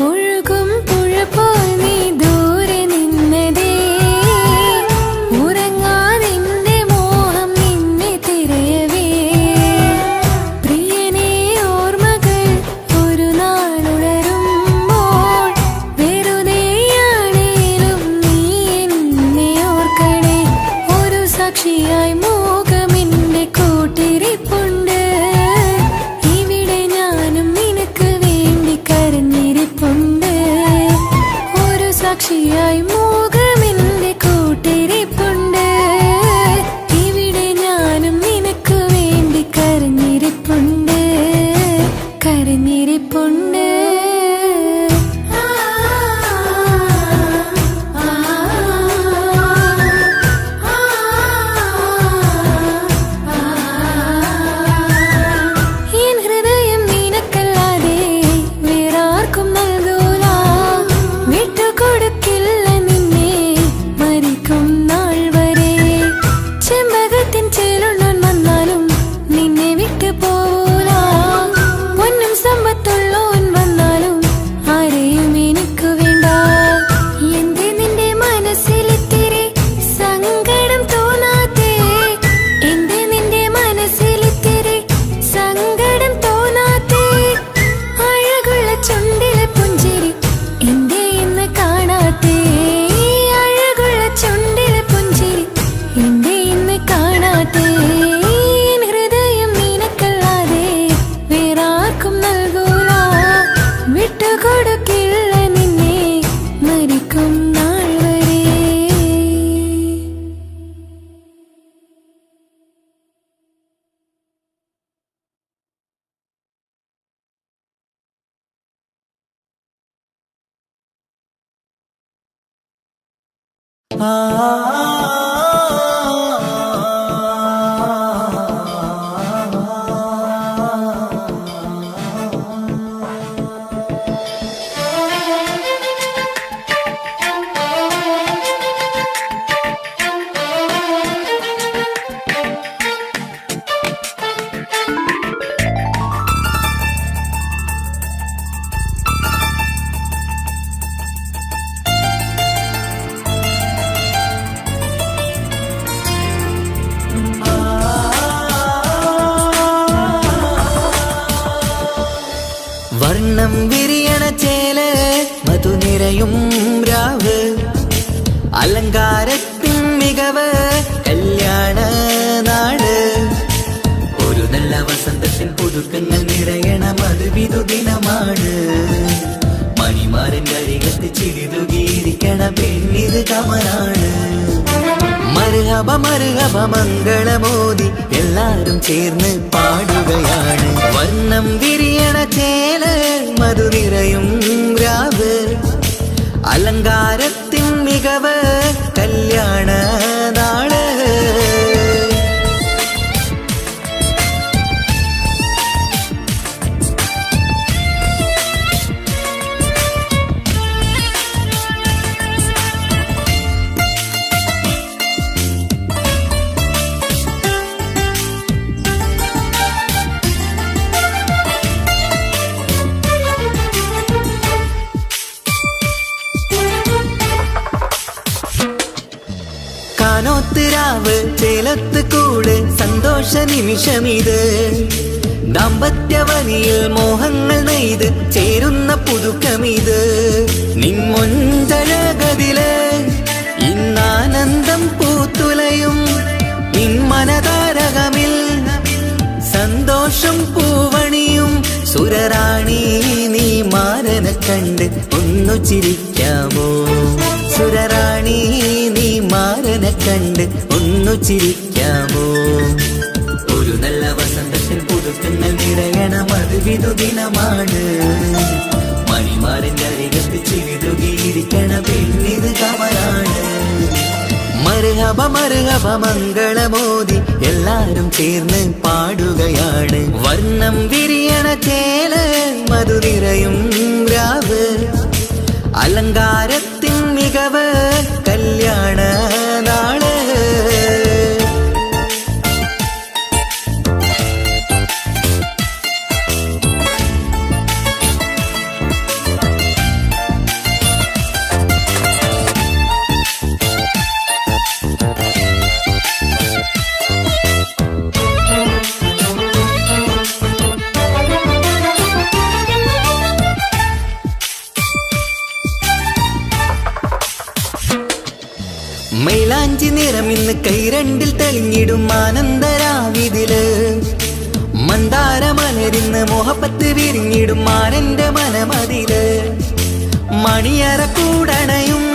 ഒഴുകും പുഴ പോൽ നീ ദൂരെ നിന്നതേ ഉറങ്ങാതെന്റെ മോഹം നിന്നെ തിരയവേ പ്രിയനേ ഓർമ്മകൾ ഒരു നാളുണരുമ്പോൾ വെറുതെയാണേലും നീ എന്നെ ഓർക്കണേ ഒരു സാക്ഷിയായി മോഹമെന്റെ കൂട്ടിരിപ്പുണ്ട് ഇവിടെ ഞാനും നിനക്ക് വേണ്ടി കരഞ്ഞിരിപ്പുണ്ട് ഒരു സാക്ഷിയായി മോഹമെന്റെ കൂട്ടിരിപ്പുണ്ട് ഇവിടെ ഞാനും നിനക്ക് വേണ്ടി കരഞ്ഞിരിപ്പുണ്ട് കരഞ്ഞിരിപ്പുണ്ട് കൊടുക്കില്ല നീ വർണ്ണം വിരിയണ ചേല മധുനിരയും രാവ് അലങ്കാരത്തിൻ മികവ് കല്യാണ നാട് ഒരു നല്ല വസന്തത്തിൻ പുതുക്കങ്ങൾ നിറയണ മധുവിധു ദിനമാണ് മണിമാരൻ്റെ അരികത്ത് ചിരിതുകിയിരിക്കണ പെണ്ണിത് കമലാണ് മർഹബ മർഹബ മംഗളമോദി എല്ലാരും ചേർന്ന് പാടുകയാണ് വർണ്ണം വിരിയണ ചേല മധുനിരയും രാവ് അലങ്കാരത്തിൻ മികവ് കല്യാണ നാള് കാനോത്തിരാവ് ചേലത്ത് കൂട് സന്തോഷ നിമിഷമിത് ദാമ്പത്യവനിയിൽ മോഹങ്ങൾ നെയ്ത് ചേരുന്ന പുതുക്കമിത് നിൻമൊഞ്ചഴകതില് ഇന്നാനന്ദം പൂത്തുലയും നിൻമനതാരകമിൽ സന്തോഷം പൂവണിയും സുരറാണി നീ മാരനെ കണ്ട് ഒന്നു ചിരിക്കാമോ സുരറാണി നീ മാരനെ കണ്ട് ഒന്നു ചിരിക്കാമോ ഒരു നല്ല വസന്തത്തിൽ പുതുക്കങ്ങൾ നിറയണ മധുവിധു ദിനമാണ് മണിമാരൻ്റെ അരികത്ത് ചിരിതുകിയിരിക്കണ പെണ്ണിത് കമലാണ് മർഹബ മർഹബ മംഗളമോദി എല്ലാരും ചേർന്ന് പാടുകയാണ് വർണ്ണം വിരിയണ ചേല മധുനിരയും രാവ് അലങ്കാരത്തിൻ മികവ് കല്യാണ നാള് മൈലാഞ്ചി നിറമിന്ന് കൈരണ്ടിൽ തെളിഞ്ഞിടും ആനന്ദരാവിതില് മന്ദാരമലരിന്ന് മോഹപ്പത്ത് വിരിഞ്ഞിടും മാനന്റെ മനമതില് മണിയറ കൂടണയും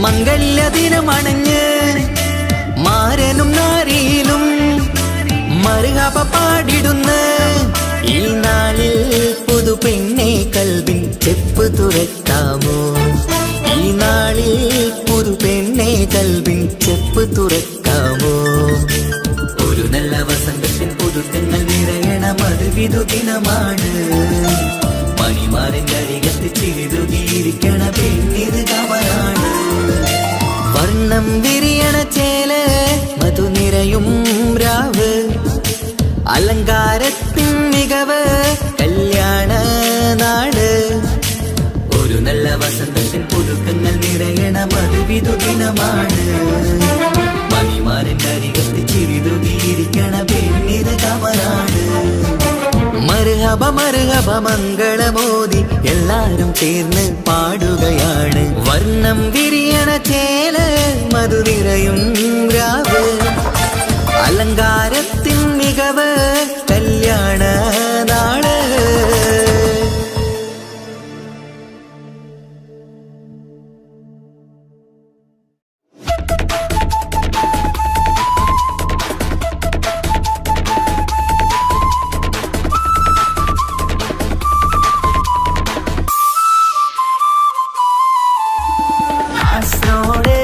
മംഗല്യദിനമണഞ്ഞ് മാരനും നാരിയിലും മർഹബ പാടിടുന്ന ഈ നാളിൽ പുതു പെണ്ണെ കൽവിൻ ചെപ്പ് തുറക്കാമോ ഈ നാളിൽ പുതു പെണ്ണെ കൽവിൻ ചെപ്പ് തുറക്കാമോ ഒരു നല്ല വസന്തത്തിൻ പുതുക്കങ്ങൾ നിറയണ മധുവിധു ദിനമാണ് മണിമാരൻ്റെ അരികത്ത് ചിരിതുകിയിരിക്കണ പെണ്ണിത് കമലാണ് വർണ്ണം വിരിയണ ചേല മധുനിരയും രാവ് അലങ്കാരത്തിൻ മികവ് കല്യാണ നാട് ഒരു നല്ല വസന്തത്തിൻ പുതുക്കങ്ങൾ നിറയണ മധുവിധു ദിനമാണ് മണിമാരൻ്റെ അരികത്ത് ചിരിതുകിയിരിക്കണ പെണ്ണിത് കമലാണ് മർഹബ മർഹബ മംഗളമോദി എല്ലാരും ചേർന്ന് പാടുകയാണ് വർണ്ണം വിരിയണ ചേല മധുനിരയും രാവ് അലങ്കാരത്തിൻ മികവ് കല്യാണ നാള് കാസർഗോഡ്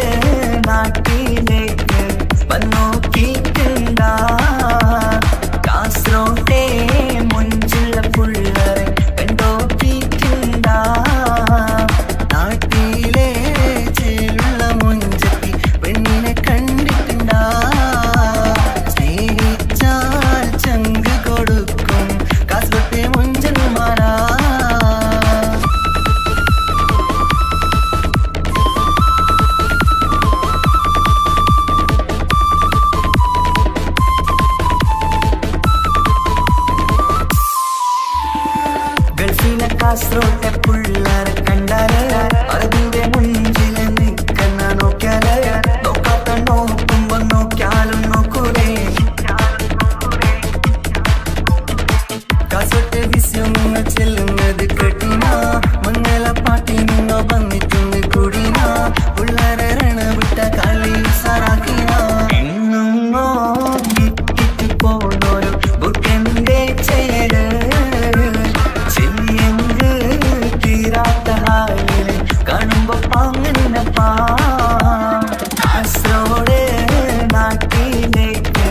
കാസർഗോഡ് നാട്ടിലേക്ക്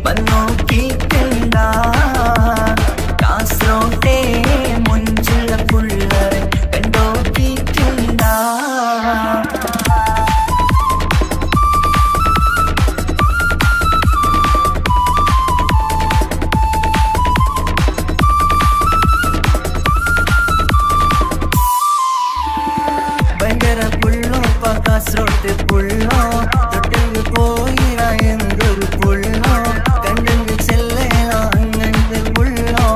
വന്നോക്കിട്ടുണ്ട കാസർഗോട്ടെ മുഞ്ചുള്ള പുള്ളരെ കണ്ടോക്കിട്ടുണ്ട ഭയങ്കര പുള്ളോ കാസർഗോട്ട് പുള്ളോ തൊട്ടെങ്കിൽ പോയിറ എന്തൊരു പുള്ളോ കണ്ടെങ്കിൽ ചെല്ലണോ അങ്ങനത്തെ പുള്ളോ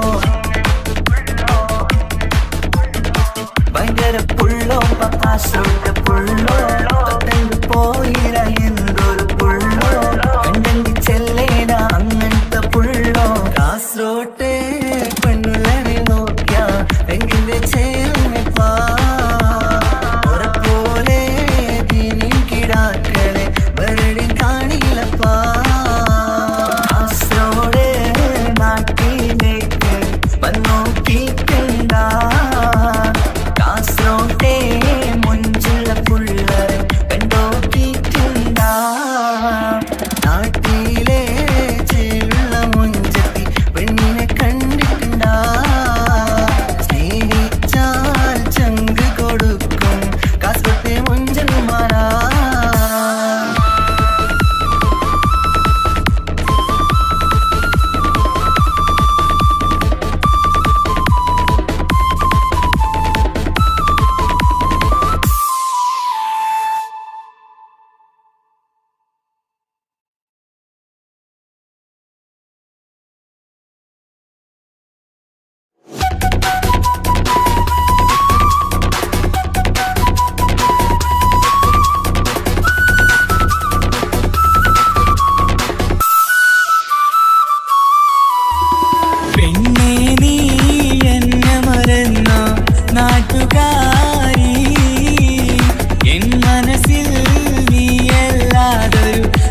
ഭയങ്കര പുള്ളോ കാസർഗോട്ട് പുള്ളോ തൊട്ടെങ്കിൽ പോയിറ എന്തൊരു പുള്ളോ കണ്ടെങ്കിൽ ചെല്ലണ അങ്ങനത്തെ പുള്ളോ കാസർഗോട്ടെ പെണ്ണുള്ളവരെ നോക്കിയ എങ്കിലെ ചേർന്നിപ്പാ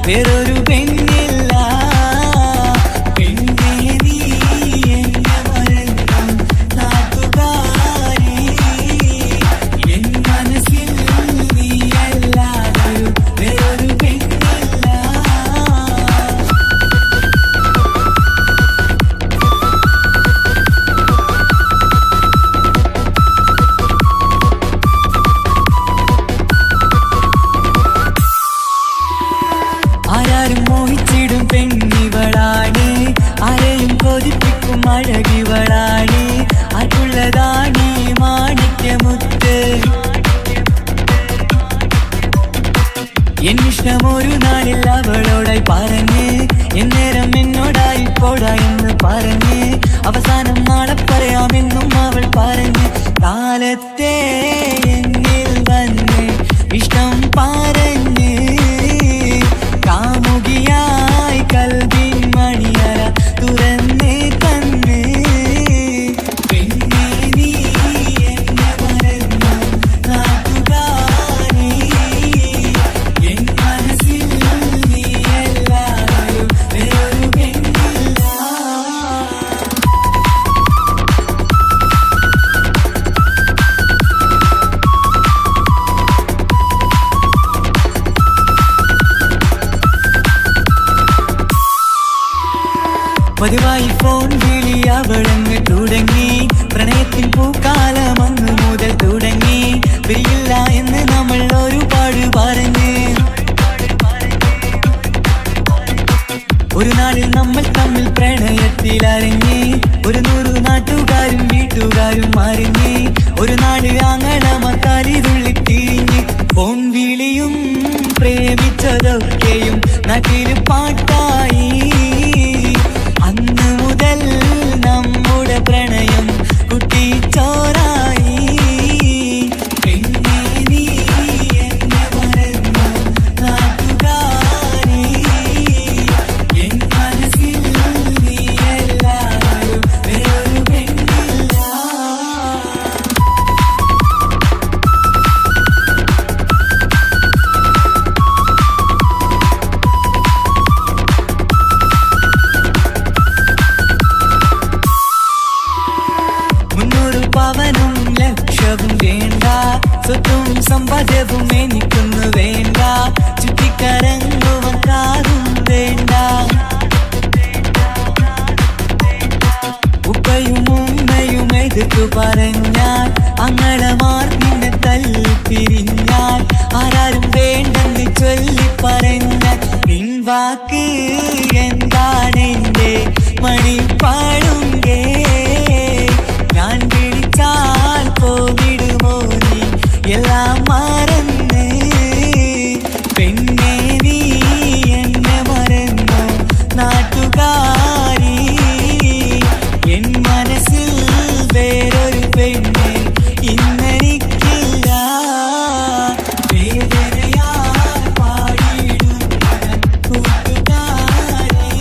വേറൊരു പെണ്ണില്ല പെണ്ണേ നീ എന്നെ മറന്നു നാട്ടുകാരി എൻ മനസ്സിൽ നീ അല്ലാതൊരു വേറൊരു പെണ്ണില്ല ആരാരും മോഹിച്ചിടും പെണ്ണിവളാണ് ആരെയും കൊതിപ്പിക്കും അഴകിവളാണ് അതുള്ളതാണ് മാണിക്യമുത്ത് എന്നിഷ്ടം ഒരു നാളിൽ അവളോടായി പറഞ്ഞ് എന്നേരം എന്നോടായി പോടാ എന്ന് പറഞ്ഞ് അവസാനം നാളെ പറയാമെന്നും അവൾ പറഞ്ഞ് കാലത്തെ എന്നിൽ വന്ന് ഇഷ്ടം പറഞ്ഞ് കാമുകിയായി കൽവിൻ മണിയറ തുറന്ന് തന്ന് പെണ്ണേ നീ എന്നെ മറന്നു നാട്ടുകാരി എൻ മനസ്സിൽ നീ എല്ലാവരും വേറൊരു പെണ്ണില്ല പതിവായി ഫോൺ വിളി അവളങ്ങ് തുടങ്ങി പ്രണയത്തിൻ പൂക്കാലം അന്ന് മുതൽ തുടങ്ങി പിരിയില്ല എന്ന് നമ്മൾ ഒരുപാട് പറഞ്ഞ് ഒരു നാളിൽ നമ്മൾ തമ്മിൽ പ്രണയത്തിൽ അറിഞ്ഞ് 100 നാട്ടുകാരും വീട്ടുകാരും അറിഞ്ഞ് ഒരു നാട് ആങ്ങളമക്കാലിതുള്ളി തിരിഞ്ഞ് ഫോൺ വിളിയും പ്രേമിച്ചതൊക്കെയും നാട്ടിൽ പാട്ടായി അന്ന് മുതൽ നമ്മുടെ പ്രണയം കുട്ടിച്ചോറായി പെണ്ണേ നീ എന്നെ മറന്നു നാട്ടുകാരി എൻ മനസ്സിൽ നീ എല്ലാവരും വേറൊരു പെണ്ണില്ല വാക്ക് എന്താണെന്റെ മണിപ്പാടുങ്കേ ഞാൻ വിളിച്ചാൽ പോവിടുമോ നീ എല്ലാം മറന്ന് പെണ്ണേ നീ എന്നെ മറന്നു നാട്ടുകാരി എൻ മനസ്സിൽ വേറൊരു പെണ്ണ് ഇന്നെനിക്കില്ല വേദനയാൽ പാടിയിടുന്ന കൂട്ടുകാരി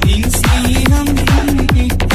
നിൻ സ്നേഹം കിട്ടാൻ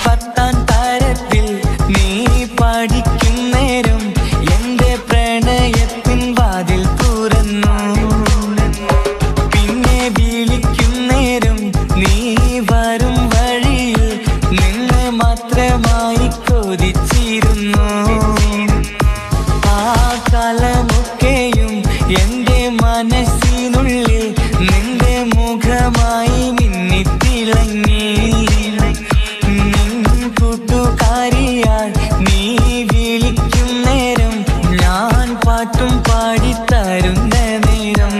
പത്താം തരത്തിൽ നീ പഠിക്കും നേരം എന്റെ പ്രണയത്തിൻ വാതിൽ തുറന്നു. പിന്നെ വിളിക്കും നേരം നീ വരും വഴിയിൽ നിന്ന് മാത്രമായി കൊതിച്ചിരുന്നു. ആ കാലമൊക്കെയും എന്റെ മനസ്സിനുള്ളിൽ നിന്റെ മുഖമായി മിന്നിത്തിളങ്ങി. നിൻ കൂട്ടുകാരിയാൽ നീ വിളിക്കും നേരം ഞാൻ പാട്ടും പാടിത്തരുന്ന നേരം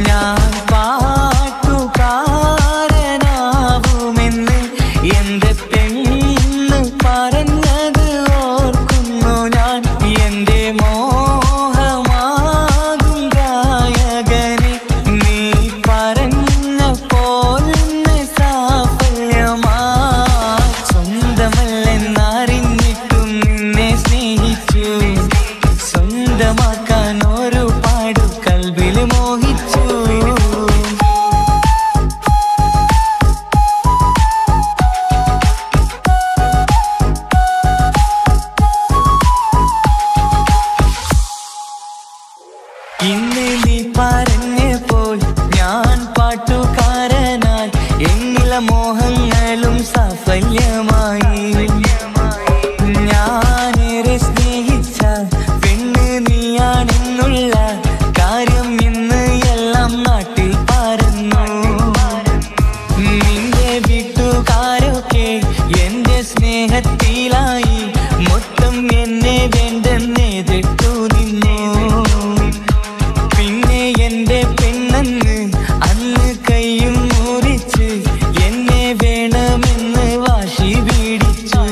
ഞാൻ പാട്ടുകാരനാവുമെന്ന് എന്റെ പെണ്ണ് പറഞ്ഞത് ഓർക്കുന്നു ഞാൻ. എന്റെ മോഹമാകും ഗായകനെ നീ പറഞ്ഞ പോലെ സാഫല്യമാ. സ്വന്തമല്ലെന്നറിഞ്ഞിട്ടും നിന്നെ സ്നേഹിച്ചു. സ്വന്തമാക്കാൻ ഒരുപാട് കൽബിൽ മോഹിച്ചു. ഇന്ന് നീ പറഞ്ഞപ്പോൾ ഞാൻ പാട്ടുകാരനായി. എന്നിലെ മോഹങ്ങളും സാഫല്യമായി. ഞാനേറെ സ്നേഹിച്ച പെണ്ണ് നീയാണെന്നുള്ള കാര്യം ഇന്ന് എല്ലാം നാട്ടിൽ പറഞ്ഞു. നിന്റെ വീട്ടുകാരൊക്കെ എന്റെ സ്നേഹത്തിലായി. മൊത്തം എന്നെ വേണ്ടെന്നെതിർത്തു നിന്നു. പിന്നെ എന്റെ പെണ്ണെന്ന് അന്ന് കൈയും മുറിച്ച് എന്നെ വേണമെന്ന് വാശി പിടിച്ചു.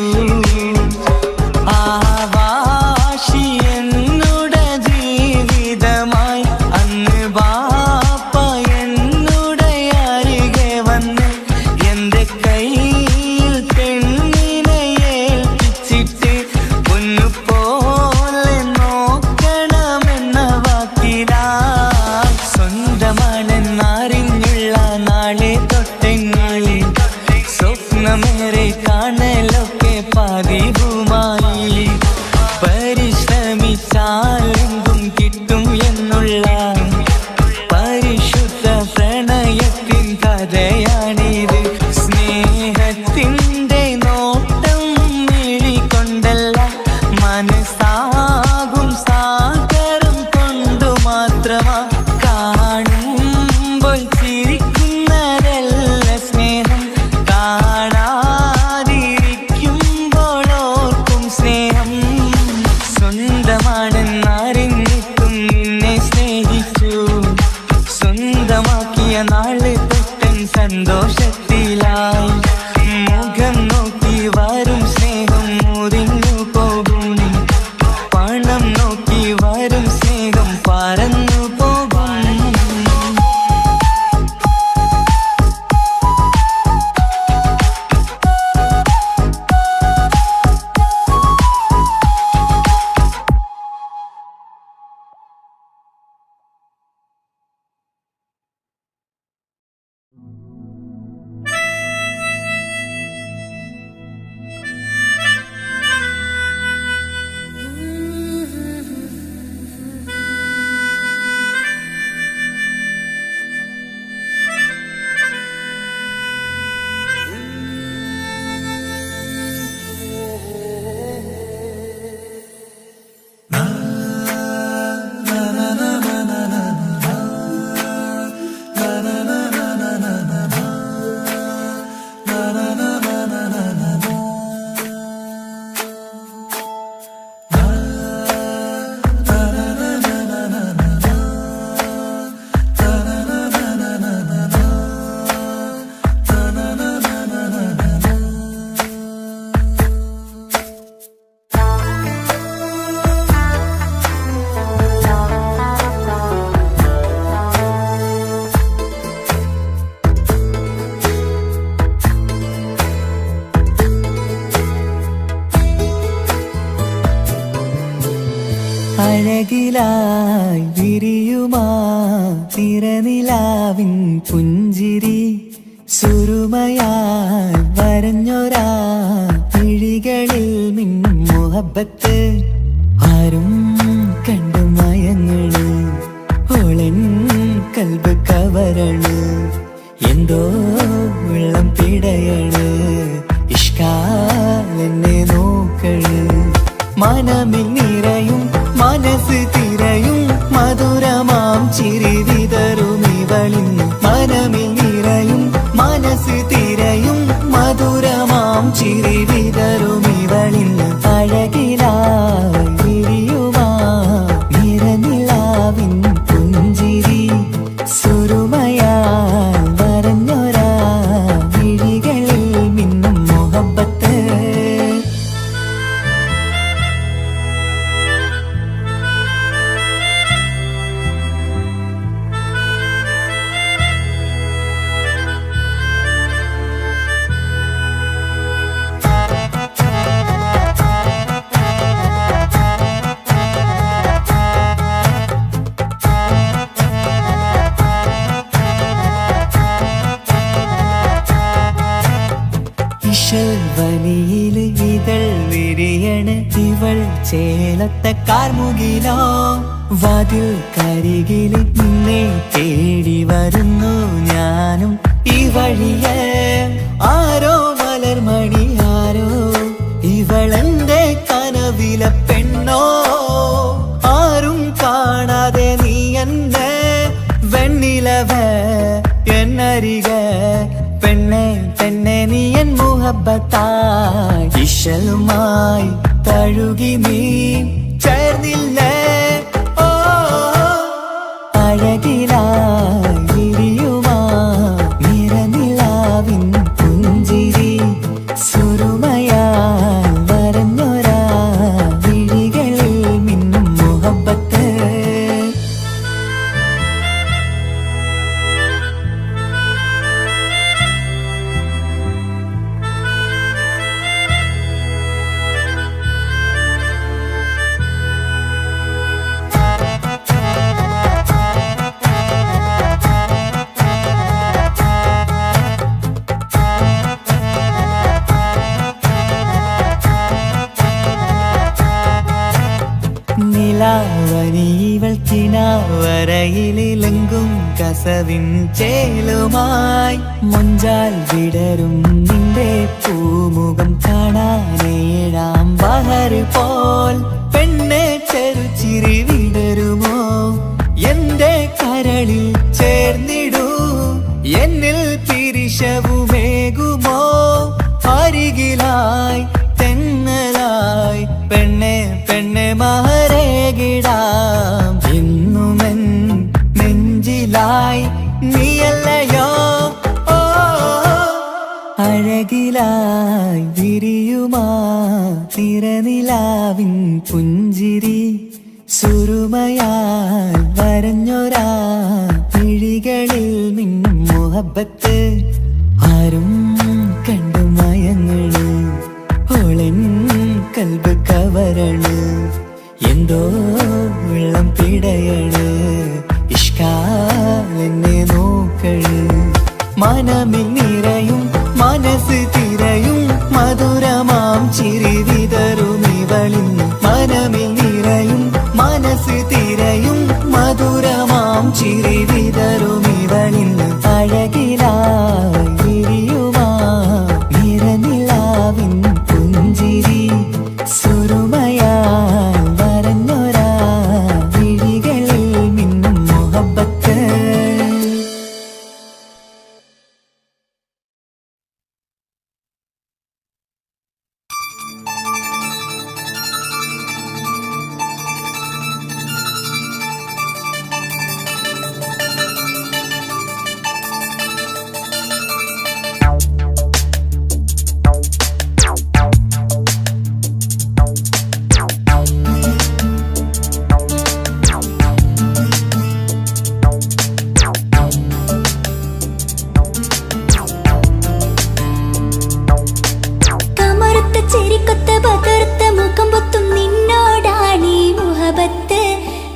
ആ വാശി എന്നുടെ ജീവിതമായി. അന്ന് ബാപ്പ എന്നുടെ അരികെ വന്ന് എന്റെ കയ്യിൽ പെണ്ണിനെ ഏൽപ്പിച്ചിട്ട് പൊന്നുപോലെ നോക്കണമെന്ന വാക്കിലാ. സ്വന്തമാണെന്നറിഞ്ഞുള്ള നാളെ തൊട്ടെങ്ങളിൽ സ്വപ്നമേറെ കാണലൊക്കെ പതിവുമായി. പരിശ്രമിച്ചാലെന്തും കിട്ടും എന്നുള്ള പരിശുദ്ധ പ്രണയത്തിൻ കഥയാണിത്. സ്നേഹത്തിൻ്റെ നോട്ടം മിഴികൊണ്ടല്ല, മനസ്സാകും സാഗരം കൊണ്ടു മാത്രമാ. കാണുമ്പോൾ ചിരിക്കുന്നതല്ല സ്നേഹം, കാണാതിരിക്കുമ്പോൾ ഓർക്കും സ്നേഹം. സ്വന്തമാണെന്നറിഞ്ഞിട്ടും നിന്നെ സ്നേഹിച്ചു. സ്വന്തമാക്കിയ നാള് തൊട്ടൻ സന്തോഷത്തിലായി. മുഖം നോക്കി വരും സ്നേഹം മുറിഞ്ഞു പോകും. പണം നോക്കി വരും സ്നേഹം പറന്നു പോകും. അഴകിലായി വിരിയുമാ തിരനിലാവിൻ പുഞ്ചിരി സുരുമയായി വരഞ്ഞൊരാ വിഴികളിൽ മിന്നും മുഹബത്ത് ആരും കണ്ടു മയങ്ങള് ഓളൻ കൽബ് കവരണ് എന്തോ വെള്ളം പിടയണ് ഇഷ്കാലെന്നെ നോക്കള് മനമിൽ നിറയും മനസ്സ് തിരയും മധുരമാം ചിരി വിതറും ഇവളിന്ന് മനമിൽ നിറയും മനസ്സ് തിരയും മധുരമാം ചിരി വിതറും ഇവളിന്ന് അഴകിലായി വിരിയുമാ നിറനിലാവിൻ പുഞ്ചിരി സുരുമയാൽ വരഞ്ഞൊരാ വിഴികളിൽ മിന്നും മുഹബത്ത് വനിയില് ഇതൾ വിരിയണ് ഇവൾ ചേലത്ത കാർമുകിലോ വാതിൽ കരികില് നിന്നെ തേടി വരുന്നു ഞാനും ഈ വഴിയെ ആരോ മലർമണി ആരോ ഇവളെന്റെ കനവിലെ പെണ്ണോ ആരും കാണാതെ നീ എന്നെ വെണ്ണിലവ എന്നരിക പെണ്ണെ പെണ്ണെ നീ എൻ മുഹബത്തായി ഇശലുമായി തഴുകി നീ ചേർന്നില്ലേ ഓ അഴകിലായി വിരിയുമാ നിറനിലാവിൻ പുഞ്ചിരി സുരുമയാൽ വരഞ്ഞൊരാ വിഴികളിൽ മിന്നും മുഹബത്ത് നിലാവനിവൾ കിനാവരയിലെങ്കും കസവിൻ ചേലുമായി മുഞ്ചാൽ വിടരും നിന്റെ പൂമുഖം കാണാനേഴാം ബഹർ പോൽ പെണ്ണെ ചെറുചിരി വിടരുമോ എന്റെ കരളിൽ ചേർന്നിടൂ എന്നിൽ പിരിശവുമേകുമോ അരികിലായി തെന്നലായി പെണ്ണെ പെണ്ണെ മഹരേകിടാം എന്നുമെൻ നെഞ്ചിലായി നീയല്ലയോ ഓ അഴകിലായി വിരിയുമാ തിരനിലാവിൻ പുഞ്ചിരി സുരുമയാൽ വരഞ്ഞൊരാ വിഴികളിൽ മിന്നും മുഹബത്ത് ആരും കണ്ടു മയങ്ങള് ഓളൻ കൽബ് കവരണ് എന്തോ വെള്ളം പിടയണ് ഇഷ്കാലെന്നെ നോക്കള് മനമിൽ നിറയും മനസ്സ് തിരയും മധുരമാം ചിരി വിതറും ഇവളിന്ന് മനമിൽ നിറയും മനസ്സ് തിരയും മധുരമാം ചിരി വിതറും ഇവളിന്ന് അഴകിലായി വിരിയുമാ നിറനിലാവിൻ പുഞ്ചിരി സുരുമയാൽ വരഞ്ഞൊരാ വിഴികളിൽ മിന്നും മുഹബത്ത്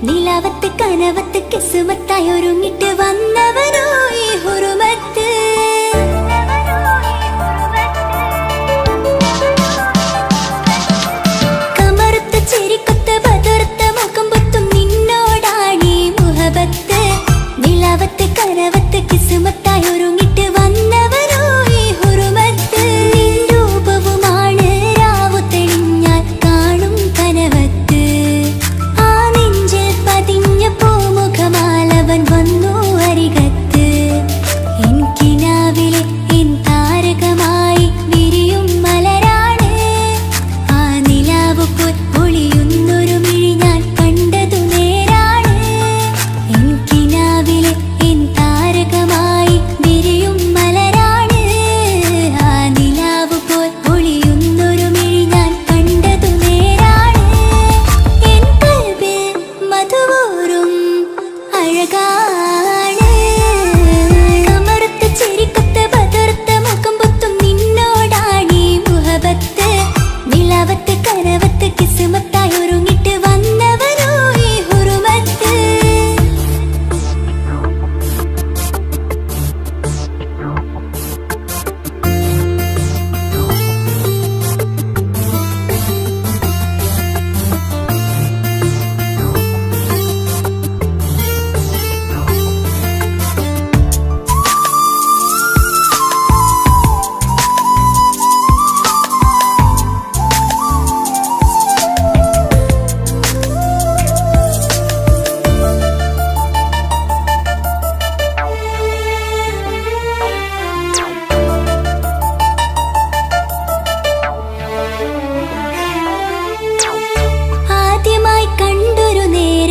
നിലാവത്ത് കനവത്ത് കിസുമത്തായി ഒരുങ്ങിട്ട് വന്നവനോ ഈ ഹുറുമത്ത്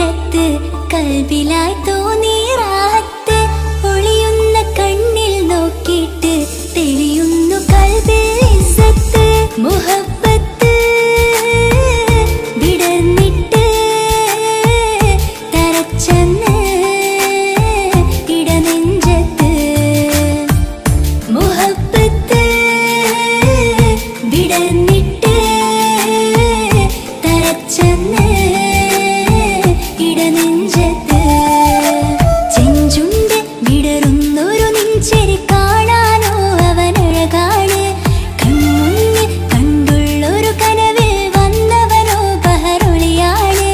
നേരത്ത് കൽബിലായി തോന്നി റാഹത്ത് ഒളിയുന്ന കണ്ണിൽ നോക്കിയിട്ട് തെളിയുന്നു കൽബിൽ ഇസ്സത്ത് മുഹബ്ബത്ത് വിടർന്നിട്ട് തരച്ചെന്ന് ഇടനെഞ്ചത്ത് മുഹബ്ബത്ത് വിടർന്നിട്ട് തരച്ചെന്ന് ഇടനെഞ്ചത്ത് ചെഞ്ചുണ്ട് വിടരുന്നൊരു നെഞ്ചരി കാണാനോ അവനഴകാണ് കൺമുന്നിൽ കണ്ടുള്ളൊരു കനവിൽ വന്നവനോ ബഹറൊളിയാണ്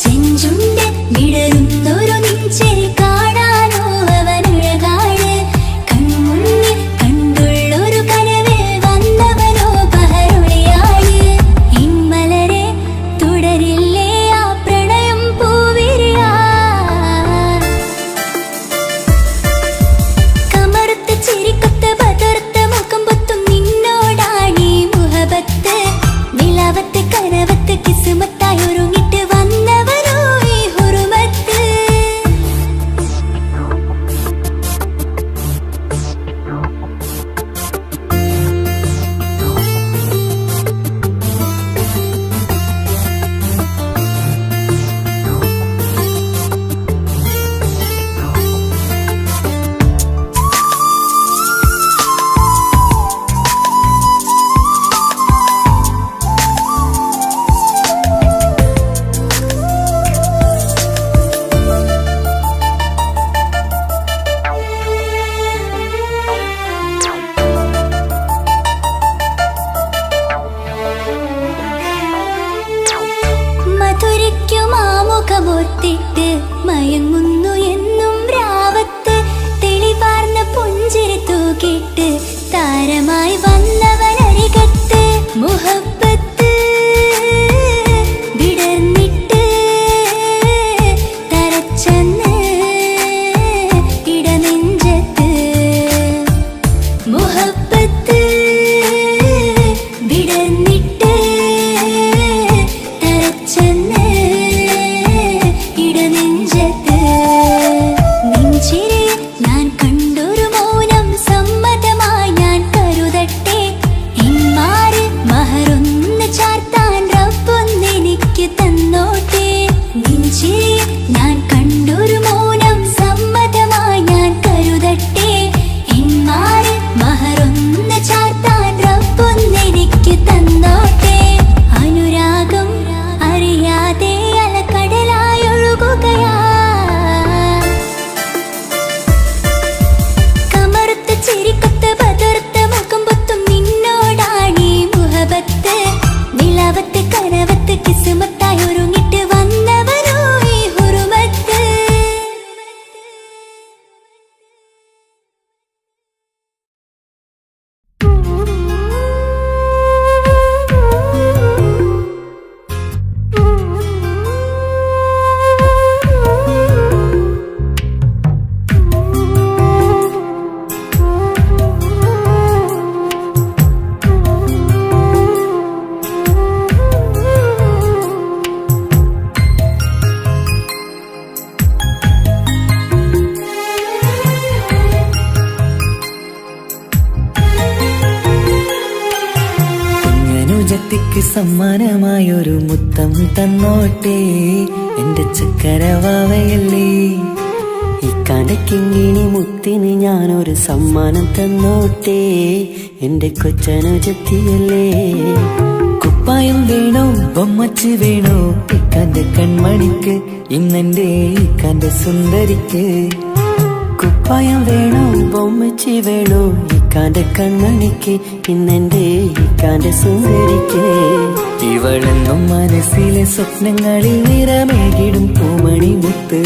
ചെഞ്ചുണ്ട് വിടരുന്നൊരു നെഞ്ചരി കാണാനോ അവനഴകാണ് കൺമുന്നിൽ കണ്ടുള്ളൊരു കനവിൽ വന്നവനോ ബഹറൊളിയാണ് ഇമ്മലരെ തുടരില്ലേ ആ പ്രണയം പൂവിരിയാ കമറുത്ത ചിരിക്കൊത്ത ബദർത്ത മുഖം പൊത്തും നിന്നോടാണീ മുഹബത്ത് നിലവത്ത് കനവത്ത് കിസ്മത്തായി ഒരുങ്ങിട്ട് വന്നവനോ ഈ ഹുറുമത്ത് മധുരിക്കുമാമുഖമോർത്തിട്ട് മയങ്ങുന്നു എന്നും രാവത്ത് തെളിവാർന്ന പുഞ്ചിരി തൂക്കിട്ട് താരമായി വന്നവനരികത്ത് മുഹബ്ബത്ത് വിടർന്നിട്ട് തരച്ചെന്ന് ഇടനെഞ്ചത്ത് മുഹബ്ബത്ത് വിടർന്നിട്ട് തരച്ചെന്ന് ഇടനെഞ്ചത്ത് നെഞ്ചിരി ഞാൻ കണ്ടൊരു മൗനം സമ്മതമായി ഞാൻ കരുതട്ടെ ഇമ്മാര് മഹറൊന്ന് ചാർത്താൻ റബ്ബൊന്നെനിക്ക് തന്നോട്ടെ നെഞ്ചിരി ഞാൻ കണ്ടൊരു മൗനം സമ്മതമായി ഞാൻ കരുതട്ടെ ഇമ്മാര് മഹറൊന്ന് ചാർത്താൻ റബ്ബൊന്നെനിക്ക് തന്നോട്ടെ അനുരാഗം അറിയാതെ അലക്കടലായി ഒഴുകുകയാ കമറുത്ത ചിരിക്കൊത്ത ബദർത്ത മുഖം പൊത്തും നിന്നോടാണീ മുഹബത്ത് നിലവത്ത് കനവത്ത് കിസ്മത്തായി ഒരുങ്ങിട്ട് വന്നവനോ ഈ ഹുറുമത്ത് കുഞ്ഞനുജത്തിക്ക് സമ്മാനമായൊരു മുത്തം തന്നോട്ടെ എന്റെ ചക്കരവാവയല്ലേ ഈ കടക്കിങ്ങിണി മുത്തിന് ഞാനൊരു സമ്മാനം തന്നോട്ടെ എന്റെ കൊച്ചനുജത്തിയല്ലേ കുപ്പായം വേണോ ബൊമ്മച്ച് വേണോ ഇക്കാന്റെ കൺമണിക്ക് ഇന്നെന്റെ ഇക്കാന്റെ സുന്ദരിക്ക് കുപ്പായം വേണോ ബൊമ്മച്ചി വേണോ ഇക്കാന്റെ കൺമണിക്ക് ഇന്നെന്റെ ഇക്കാന്റെ സുന്ദരിക്ക് ഇവളെന്നും മനസ്സിലെ സ്വപ്നങ്ങളിൽ നിറമേകിടും പൂമണി മുത്ത്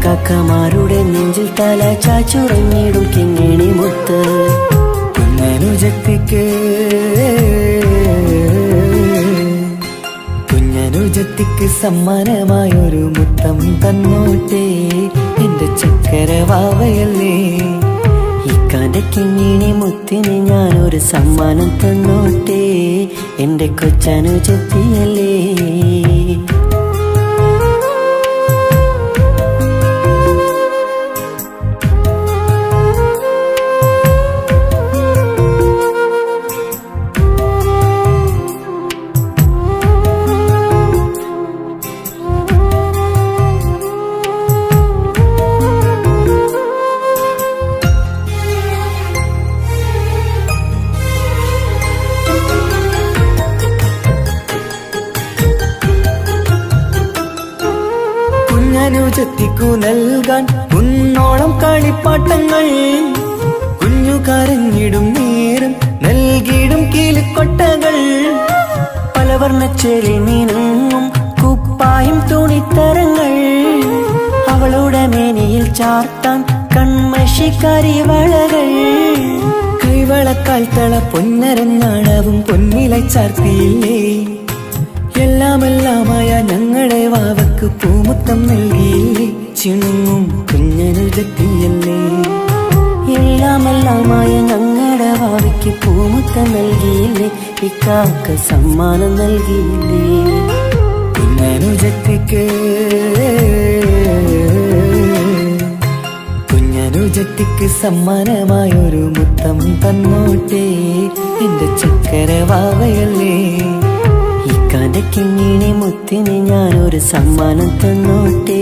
കാക്കമാരുടെ നെഞ്ചിൽ തല ചാച്ചുറങ്ങിടും കിങ്ങിണി മുത്ത് കുഞ്ഞനുജത്തിക്ക് കുഞ്ഞനുജത്തിക്ക് സമ്മാനമായൊരു മുത്തം തന്നോട്ടെ എന്റെ ചക്കരവാവയല്ലേ ഇക്കാന്റെ കിങ്ങിണി മുത്തിന് ഞാനൊരു സമ്മാനം തന്നോട്ടെ എന്റെ കൊച്ചനുജത്തിയല്ലേ നിനക്കു നൽകാൻ കുന്നോളം കളിപ്പാട്ടങ്ങൾ. കുഞ്ഞു കരഞ്ഞിടും നേരം നൽകിയിടും കീലിക്കൊട്ടകൾ. പലവർണ്ണച്ചെളി നീങ്ങും കുപ്പായും തുണിത്തരങ്ങൾ. അവളുടെ മേനിയിൽ ചാർത്താൻ കൺമഷിക്കാരി വളകൾ. കൈവളക്കാൽ തള പൊന്നരഞ്ഞാണവും പൊന്നില ചാർത്തിയില്ലേ. എല്ലാമെല്ലാമായ ഞങ്ങളുടെ വാവക്ക് പൂമുത്തം നൽകിയില്ലേ. ചിണുങ്ങും കുഞ്ഞനുജത്തിയല്ലേ. എല്ലാമെല്ലാമായ ഞങ്ങളുടെ ഭാവിക്ക് പൂമുത്തം നൽകിയില്ലേ. ഇക്കാക്ക സമ്മാനം നൽകിയില്ലേ. കുഞ്ഞനുജത്തിക്ക് സമ്മാനമായൊരു മുത്തം തന്നോട്ടെ എന്റെ ചക്കര വാവയല്ലേ. ഇക്കാന്റെ കിങ്ങിണി മുത്തിന് ഞാനൊരു സമ്മാനം തന്നോട്ടെ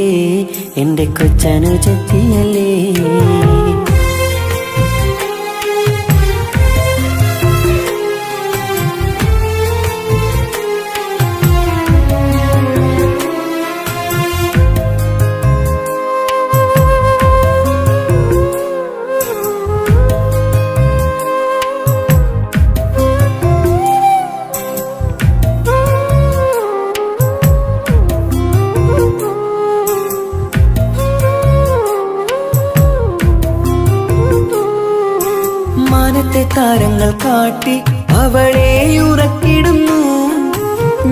എന്റെ കൊച്ചനുജത്തിയല്ലേ. മാനത്തെ താരങ്ങൾ കാട്ടി അവളെ ഉറക്കിടുന്നു.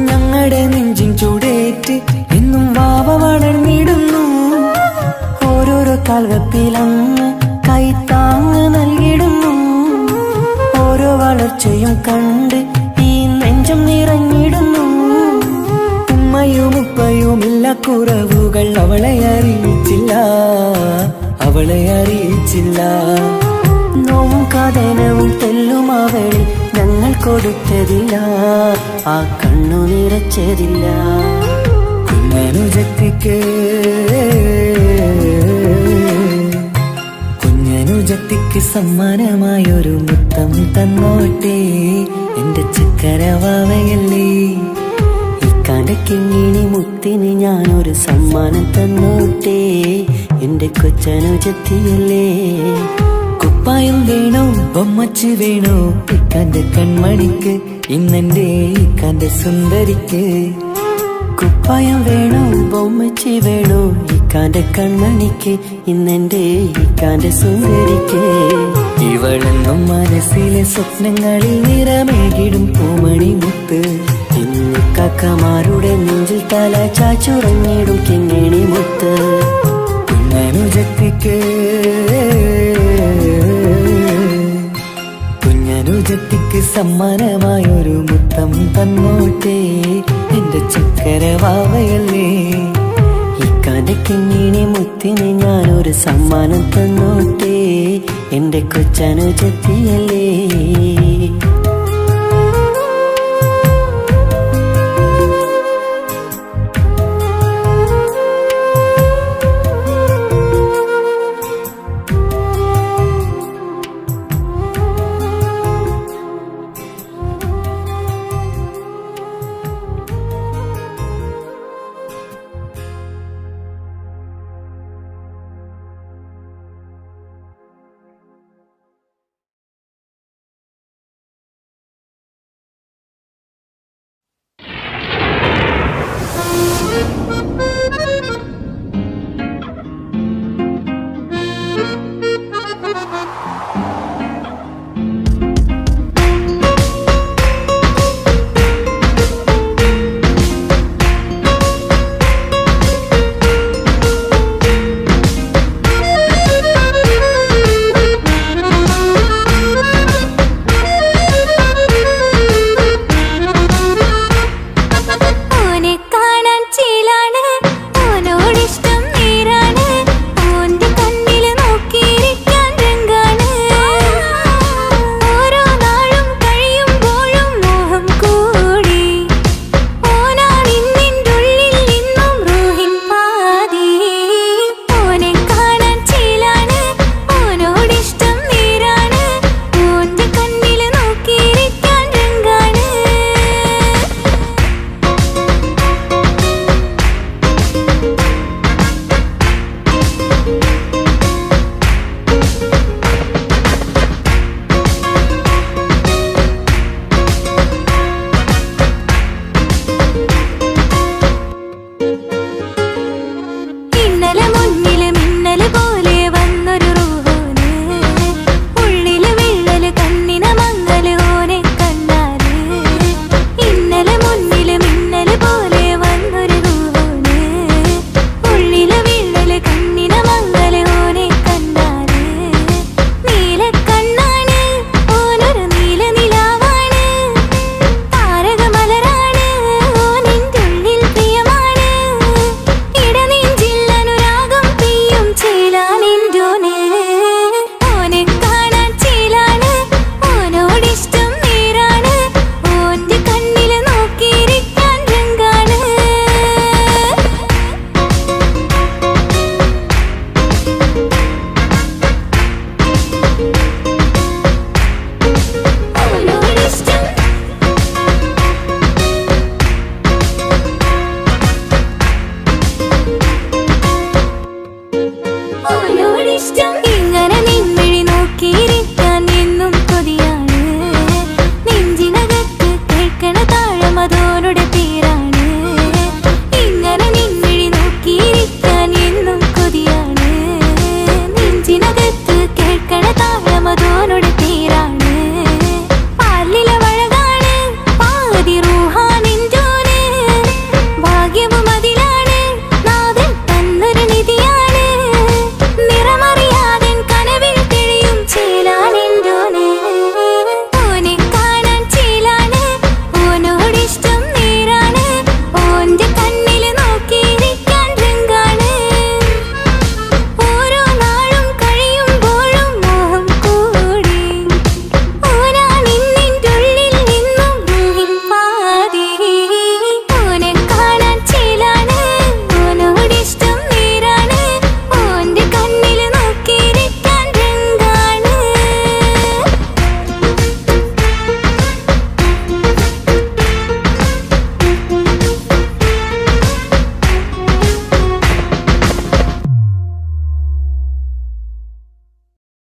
ഞങ്ങളുടെ നെഞ്ചിൻ ചൂടേറ്റ് എന്നും വാവ വളർന്നിടുന്നു. ഓരോരോ കാൽവെപ്പിലങ്ങ് കൈത്താങ്ങ് നൽകിടുന്നു. ഓരോ വളർച്ചയും കണ്ട് ഈ നെഞ്ചം നിറഞ്ഞിടുന്നു. ഉമ്മയും ഉപ്പയുമില്ല കുറവുകൾ അവളെ അറിയിച്ചില്ല. നോവും കഥനവും തെല്ലും അവളിൽ ഞങ്ങൾ കൊടുത്തതില്ല. ആ കണ്ണു നിറച്ചതില്ല. കുഞ്ഞനുജത്തിക്ക് സമ്മാനമായൊരു മുത്തം തന്നോട്ടെ എന്റെ ചക്കര വാവയല്ലേ. ഇക്കാന്റെ കിങ്ങിണി മുത്തിന് ഞാനൊരു സമ്മാനം തന്നോട്ടെ എന്റെ കൊച്ചനുജത്തിയല്ലേ. കുപ്പായം വേണോ ബൊമ്മച്ച് വേണോ ഇക്കാന്റെ കൺമണിക്ക് ഇന്നെന്റെ ഇക്കാന്റെ സുന്ദരിക്ക്. കുപ്പായം വേണോ ബൊമ്മച്ചി വേണോ ഇക്കാന്റെ കൺമണിക്ക് ഇന്നെന്റെ ഇക്കാന്റെ സുന്ദരിക്ക്. ഇവളെന്നും മനസ്സിലെ സ്വപ്നങ്ങളിൽ നിറമേകിടും പൂമണി മുത്ത്. ഇന്ന് കാക്കമാരുടെ നെഞ്ചിൽ തല ചാച്ചുറങ്ങിടും കിങ്ങിണി മുത്ത്. കുഞ്ഞനുജത്തിക്ക് സമ്മാനമായൊരു മുത്തം തന്നോട്ടെ എന്റെ ചക്കര വാവയല്ലേ. ഇക്കാന്റെ കിങ്ങിണി മുത്തിന് ഞാനൊരു സമ്മാനം തന്നോട്ടെ എന്റെ കൊച്ചനുജത്തിയല്ലേ.